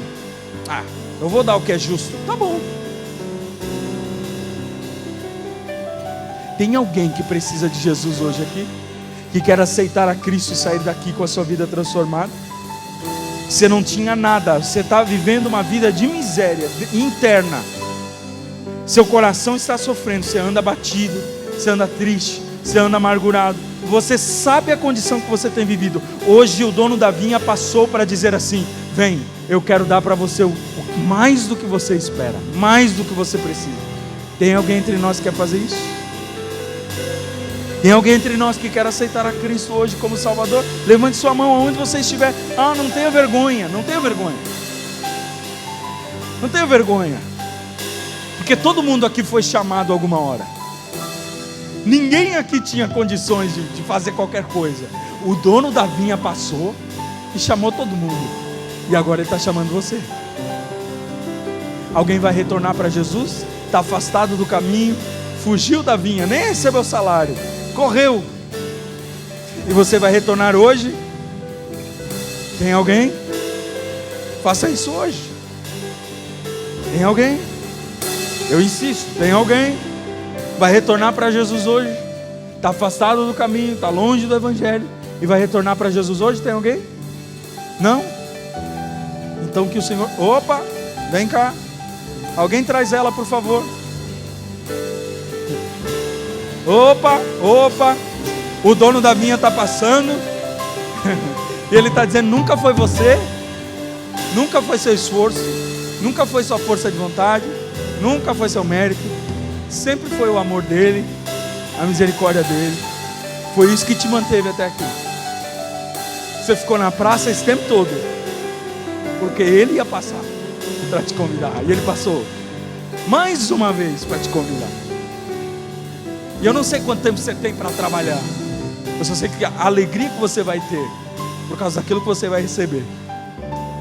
Eu vou dar o que é justo. Tá bom. Tem alguém que precisa de Jesus hoje aqui? Que quer aceitar a Cristo e sair daqui com a sua vida transformada? Você não tinha nada, você está vivendo uma vida de miséria interna. Seu coração está sofrendo, você anda abatido, você anda triste, você anda amargurado. Você sabe a condição que você tem vivido. Hoje o dono da vinha passou para dizer assim: vem, eu quero dar para você mais do que você espera, mais do que você precisa. Tem alguém entre nós que quer fazer isso? Tem alguém entre nós que quer aceitar a Cristo hoje como Salvador? Levante sua mão aonde você estiver. Não tenha vergonha, não tenha vergonha. Não tenha vergonha. Porque todo mundo aqui foi chamado alguma hora. Ninguém aqui tinha condições de fazer qualquer coisa. O dono da vinha passou e chamou todo mundo. E agora ele está chamando você. Alguém vai retornar para Jesus? Está afastado do caminho, fugiu da vinha, nem recebeu salário, correu. E você vai retornar hoje? Tem alguém? Faça isso hoje. Tem alguém? Eu insisto, tem alguém? Vai retornar para Jesus hoje? Está afastado do caminho, está longe do Evangelho e vai retornar para Jesus hoje? Tem alguém? Não? Então que o Senhor... Opa, vem cá. Alguém traz ela, por favor. Opa, o dono da vinha está passando. E ele está dizendo: nunca foi você, nunca foi seu esforço, nunca foi sua força de vontade, nunca foi seu mérito, sempre foi o amor dele, a misericórdia dele. Foi isso que te manteve até aqui. Você ficou na praça esse tempo todo porque ele ia passar para te convidar, e ele passou mais uma vez para te convidar. E eu não sei quanto tempo você tem para trabalhar, eu só sei que a alegria que você vai ter por causa daquilo que você vai receber,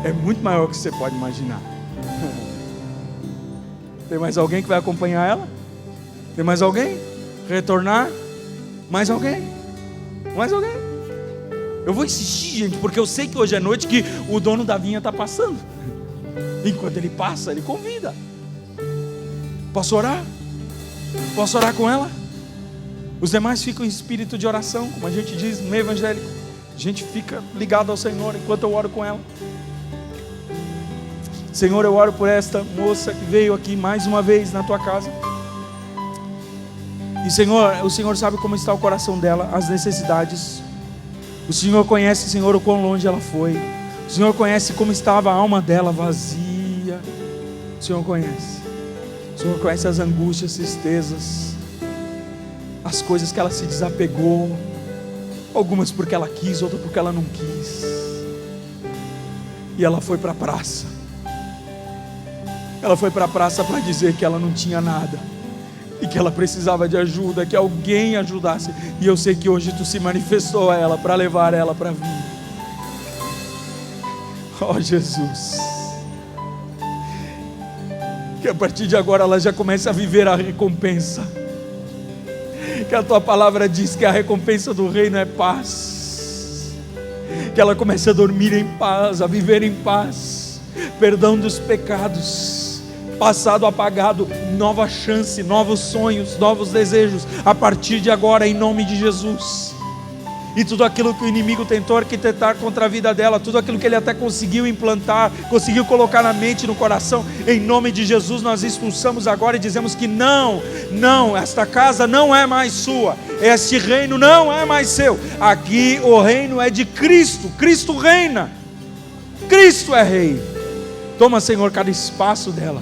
é muito maior do que você pode imaginar. Tem mais alguém que vai acompanhar ela? Tem mais alguém? Retornar? Mais alguém? Mais alguém? Eu vou insistir, gente, porque eu sei que hoje é noite que o dono da vinha está passando. Enquanto ele passa, ele convida. Posso orar? Posso orar com ela? Os demais ficam em espírito de oração, como a gente diz no meio evangélico. A gente fica ligado ao Senhor enquanto eu oro com ela. Senhor, eu oro por esta moça que veio aqui mais uma vez na tua casa. E Senhor, o Senhor sabe como está o coração dela, as necessidades. O Senhor conhece, Senhor, o quão longe ela foi. O Senhor conhece como estava a alma dela vazia. O Senhor conhece. O Senhor conhece as angústias, tristezas, as coisas que ela se desapegou. Algumas porque ela quis, outras porque ela não quis. E ela foi para a praça. Ela foi para a praça para dizer que ela não tinha nada e que ela precisava de ajuda, que alguém ajudasse. E eu sei que hoje tu se manifestou a ela para levar ela para a vida. Oh Jesus, que a partir de agora ela já comece a viver a recompensa. Que a tua palavra diz que a recompensa do reino é paz. Que ela comece a dormir em paz, a viver em paz, perdão dos pecados, passado apagado, nova chance, novos sonhos, novos desejos, a partir de agora, em nome de Jesus. E tudo aquilo que o inimigo tentou arquitetar contra a vida dela, tudo aquilo que ele até conseguiu implantar, conseguiu colocar na mente, no coração, em nome de Jesus nós expulsamos agora e dizemos que não, esta casa não é mais sua, este reino não é mais seu, aqui o reino é de Cristo, Cristo reina, Cristo é rei. Toma, Senhor, cada espaço dela,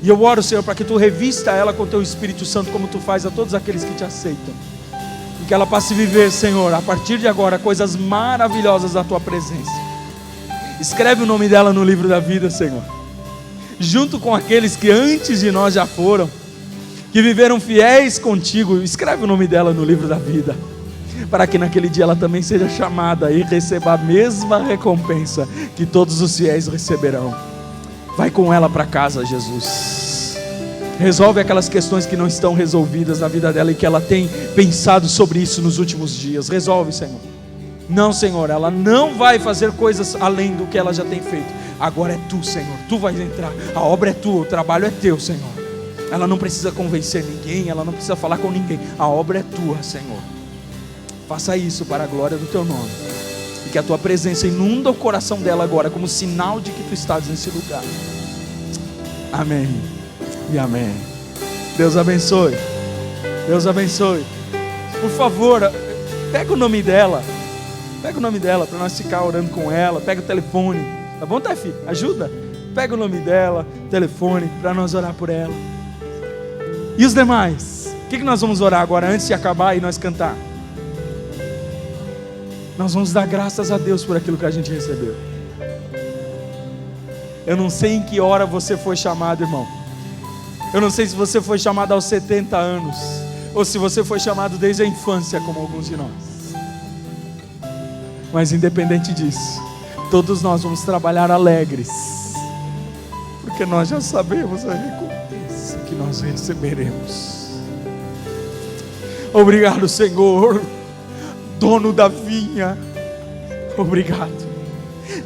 e eu oro, Senhor, para que tu revista ela com teu Espírito Santo, como tu faz a todos aqueles que te aceitam. Que ela passe a viver, Senhor, a partir de agora, coisas maravilhosas da tua presença. Escreve o nome dela no livro da vida, Senhor, junto com aqueles que antes de nós já foram, que viveram fiéis contigo. Escreve o nome dela no livro da vida, para que naquele dia ela também seja chamada e receba a mesma recompensa que todos os fiéis receberão. Vai com ela para casa, Jesus. Resolve aquelas questões que não estão resolvidas na vida dela e que ela tem pensado sobre isso nos últimos dias. Resolve, Senhor. Não, Senhor, ela não vai fazer coisas além do que ela já tem feito. Agora é tu, Senhor, tu vais entrar. A obra é tua, o trabalho é teu, Senhor. Ela não precisa convencer ninguém, ela não precisa falar com ninguém. A obra é tua, Senhor. Faça isso para a glória do teu nome. E que a tua presença inunda o coração dela agora como sinal de que tu estás nesse lugar. Amém e amém. Deus abençoe. Deus abençoe. Por favor, pega o nome dela. Pega o nome dela para nós ficar orando com ela. Pega o telefone. Tá bom, Tefi? Ajuda. Pega o nome dela, telefone, para nós orar por ela. E os demais? O que nós vamos orar agora antes de acabar e nós cantar? Nós vamos dar graças a Deus por aquilo que a gente recebeu. Eu não sei em que hora você foi chamado, irmão. Eu não sei se você foi chamado aos 70 anos, ou se você foi chamado desde a infância, como alguns de nós. Mas independente disso, todos nós vamos trabalhar alegres, porque nós já sabemos a recompensa que nós receberemos. Obrigado, Senhor, dono da vinha. Obrigado.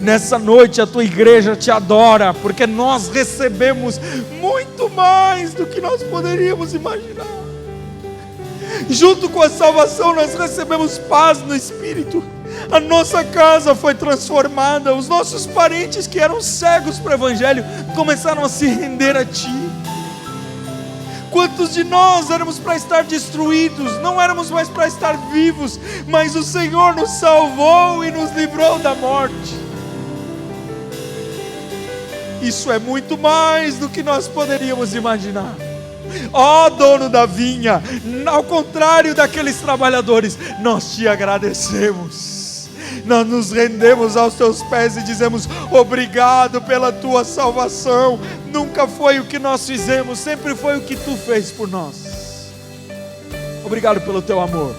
Nessa noite a tua igreja te adora, porque nós recebemos muito mais do que nós poderíamos imaginar. Junto com a salvação nós recebemos paz no Espírito. A nossa casa foi transformada. Os nossos parentes que eram cegos para o Evangelho começaram a se render a Ti. Quantos de nós éramos para estar destruídos, não éramos mais para estar vivos, mas o Senhor nos salvou e nos livrou da morte. Isso é muito mais do que nós poderíamos imaginar. Ó dono da vinha, ao contrário daqueles trabalhadores, nós te agradecemos. Nós nos rendemos aos teus pés e dizemos obrigado pela tua salvação. Nunca foi o que nós fizemos, sempre foi o que tu fez por nós. Obrigado pelo teu amor.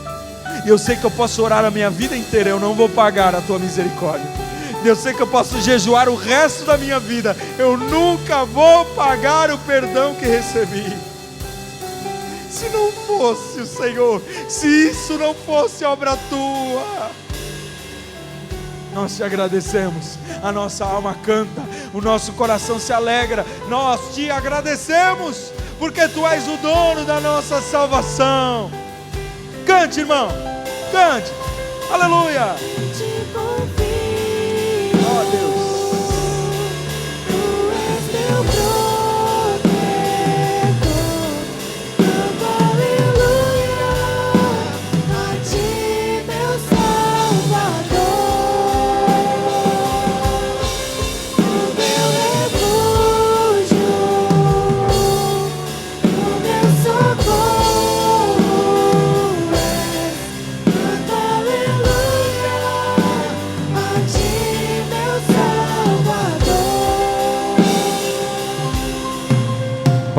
E eu sei que eu posso orar a minha vida inteira, eu não vou pagar a tua misericórdia. Eu sei que eu posso jejuar o resto da minha vida, eu nunca vou pagar o perdão que recebi. Se não fosse o Senhor, se isso não fosse obra tua, nós te agradecemos, a nossa alma canta, o nosso coração se alegra, nós te agradecemos, porque tu és o dono da nossa salvação. Cante, irmão, cante, aleluia. Oh, Deus.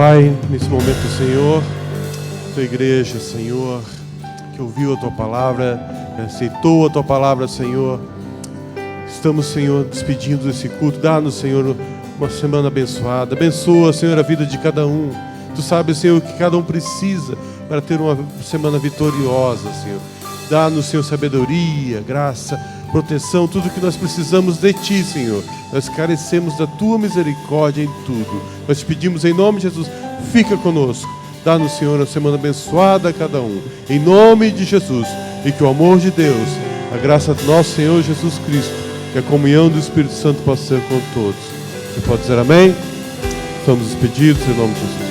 Pai, nesse momento, Senhor, tua igreja, Senhor, que ouviu a tua palavra, que aceitou a tua palavra, Senhor, estamos, Senhor, despedindo desse culto. Dá-nos, Senhor, uma semana abençoada. Abençoa, Senhor, a vida de cada um. Tu sabes, Senhor, o que cada um precisa para ter uma semana vitoriosa, Senhor. Dá-nos, Senhor, sabedoria, graça, proteção, tudo que nós precisamos de Ti, Senhor. Nós carecemos da Tua misericórdia em tudo. Nós te pedimos em nome de Jesus, fica conosco. Dá-nos, Senhor, uma semana abençoada a cada um. Em nome de Jesus. E que o amor de Deus, a graça do nosso Senhor Jesus Cristo, que a comunhão do Espírito Santo possa ser com todos. Você pode dizer amém? Estamos despedidos em nome de Jesus.